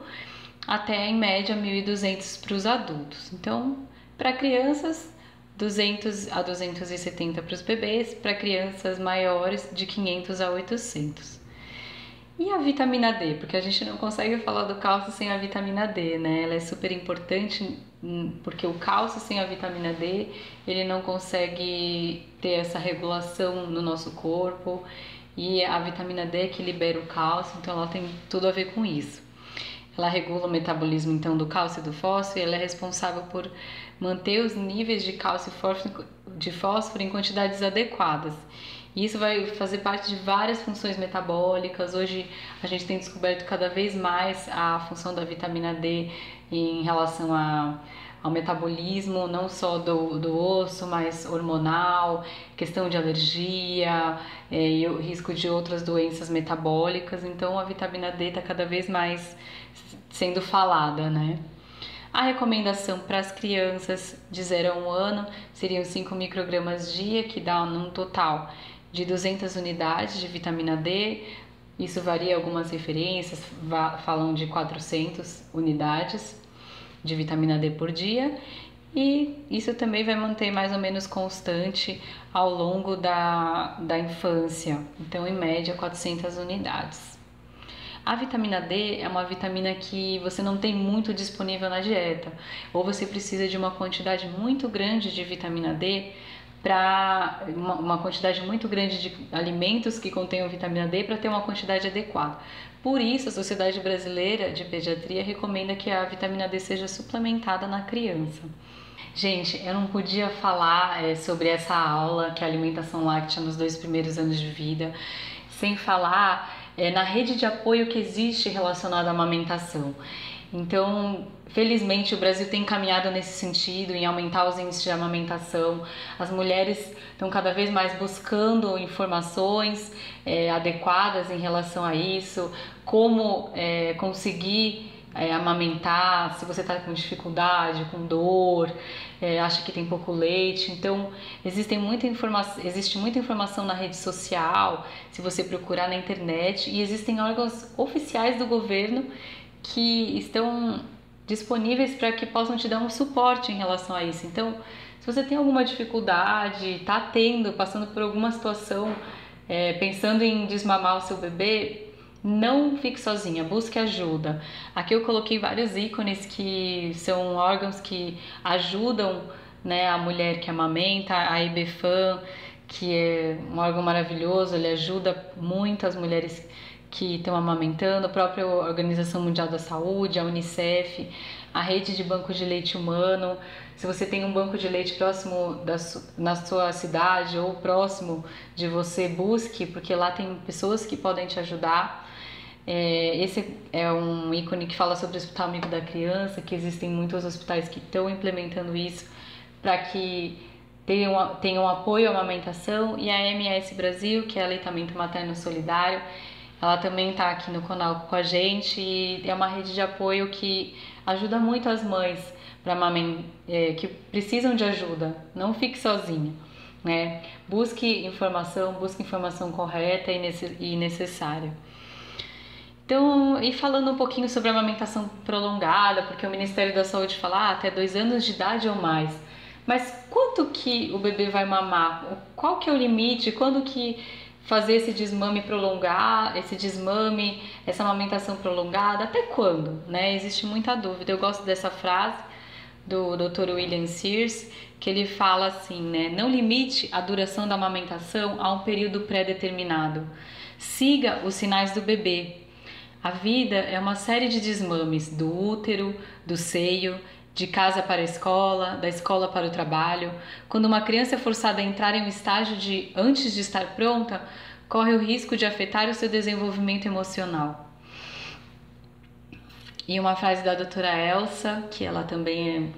S2: até em média 1.200 para os adultos. Então, para crianças, 200 a 270 para os bebês, para crianças maiores de 500 a 800. E a vitamina D? Porque a gente não consegue falar do cálcio sem a vitamina D, né? Ela é super importante porque o cálcio sem a vitamina D, ele não consegue ter essa regulação no nosso corpo. E a vitamina D é que libera o cálcio, então ela tem tudo a ver com isso. Ela regula o metabolismo então do cálcio e do fósforo, e ela é responsável por manter os níveis de cálcio e de fósforo em quantidades adequadas. E isso vai fazer parte de várias funções metabólicas. Hoje a gente tem descoberto cada vez mais a função da vitamina D em relação ao metabolismo, não só do osso, mas hormonal, questão de alergia e o risco de outras doenças metabólicas. Então a vitamina D está cada vez mais sendo falada, né? A recomendação para as crianças de 0 a 1 ano seriam 5 microgramas dia, que dá num total de 200 unidades de vitamina D. Isso varia, algumas referências falam de 400 unidades de vitamina D por dia, e isso também vai manter mais ou menos constante ao longo da infância, então em média 400 unidades. A vitamina D é uma vitamina que você não tem muito disponível na dieta, ou você precisa de uma quantidade muito grande de vitamina D para uma quantidade muito grande de alimentos que contenham vitamina D para ter uma quantidade adequada. Por isso, a Sociedade Brasileira de Pediatria recomenda que a vitamina D seja suplementada na criança. Gente, eu não podia falar sobre essa aula, que é a alimentação láctea nos 2 primeiros anos de vida, sem falar na rede de apoio que existe relacionada à amamentação. Então, felizmente, o Brasil tem caminhado nesse sentido, em aumentar os índices de amamentação. As mulheres estão cada vez mais buscando informações adequadas em relação a isso, como conseguir amamentar, se você está com dificuldade, com dor, acha que tem pouco leite. Então, existe muita informação na rede social, se você procurar na internet, e existem órgãos oficiais do governo que estão disponíveis para que possam te dar um suporte em relação a isso. Então, se você tem alguma dificuldade, está passando por alguma situação, pensando em desmamar o seu bebê, não fique sozinha, busque ajuda. Aqui eu coloquei vários ícones que são órgãos que ajudam, né, a mulher que amamenta, a IBFAM, que é um órgão maravilhoso, ele ajuda muito as mulheres que estão amamentando, a própria Organização Mundial da Saúde, a Unicef, a rede de banco de leite humano. Se você tem um banco de leite próximo na sua cidade ou próximo de você, busque, porque lá tem pessoas que podem te ajudar. Esse é um ícone que fala sobre o Hospital Amigo da Criança, que existem muitos hospitais que estão implementando isso para que tenham apoio à amamentação. E a MS Brasil, que é Aleitamento Materno Solidário, ela também está aqui no canal com a gente, e é uma rede de apoio que ajuda muito as mães que precisam de ajuda. Não fique sozinha, né? Busque informação correta e necessária. Então, e falando um pouquinho sobre a amamentação prolongada, porque o Ministério da Saúde fala até 2 anos de idade ou mais. Mas quanto que o bebê vai mamar? Qual que é o limite? Quando que fazer esse desmame essa amamentação prolongada, até quando, né? Existe muita dúvida. Eu gosto dessa frase do Dr. William Sears, que ele fala assim, né? Não limite a duração da amamentação a um período pré-determinado. Siga os sinais do bebê. A vida é uma série de desmames do útero, do seio, de casa para a escola, da escola para o trabalho. Quando uma criança é forçada a entrar em um estágio antes de estar pronta, corre o risco de afetar o seu desenvolvimento emocional. E uma frase da doutora Elsa, que ela também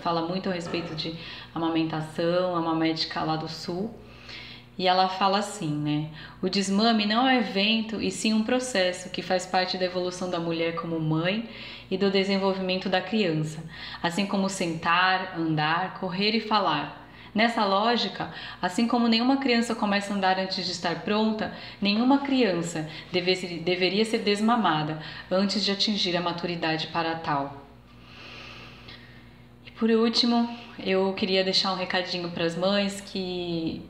S2: fala muito a respeito de amamentação, é uma médica lá do Sul. E ela fala assim, né? O desmame não é um evento, e sim um processo que faz parte da evolução da mulher como mãe e do desenvolvimento da criança, assim como sentar, andar, correr e falar. Nessa lógica, assim como nenhuma criança começa a andar antes de estar pronta, nenhuma criança deveria ser desmamada antes de atingir a maturidade para tal. E por último, eu queria deixar um recadinho para as mães que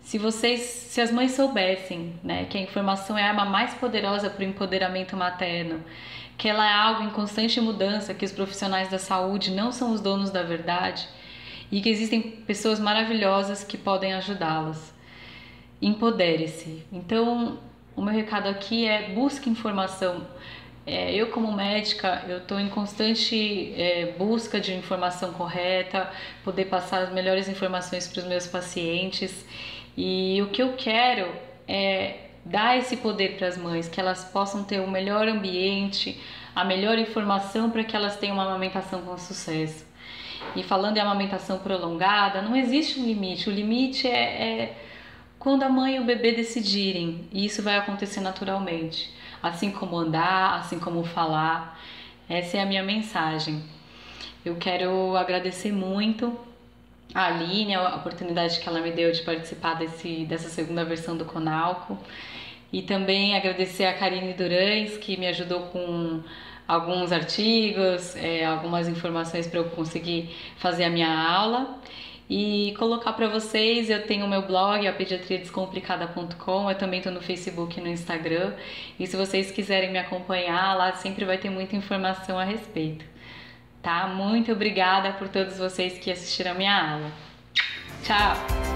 S2: se as mães soubessem, né, que a informação é a arma mais poderosa para o empoderamento materno, que ela é algo em constante mudança, que os profissionais da saúde não são os donos da verdade e que existem pessoas maravilhosas que podem ajudá-las. Empodere-se. Então, o meu recado aqui é: busque informação. Eu, como médica, eu estou em constante busca de informação correta, poder passar as melhores informações para os meus pacientes. E o que eu quero é dar esse poder para as mães, que elas possam ter o melhor ambiente, a melhor informação para que elas tenham uma amamentação com sucesso. E falando em amamentação prolongada, não existe um limite. O limite é quando a mãe e o bebê decidirem, e isso vai acontecer naturalmente. Assim como andar, assim como falar. Essa é a minha mensagem. Eu quero agradecer muito a Aline, a oportunidade que ela me deu de participar dessa segunda versão do Conalco, e também agradecer a Karine Durães, que me ajudou com alguns artigos, algumas informações para eu conseguir fazer a minha aula, e colocar para vocês, eu tenho o meu blog, a pediatriadescomplicada.com, eu também estou no Facebook e no Instagram, e se vocês quiserem me acompanhar, lá sempre vai ter muita informação a respeito. Tá? Muito obrigada por todos vocês que assistiram a minha aula. Tchau!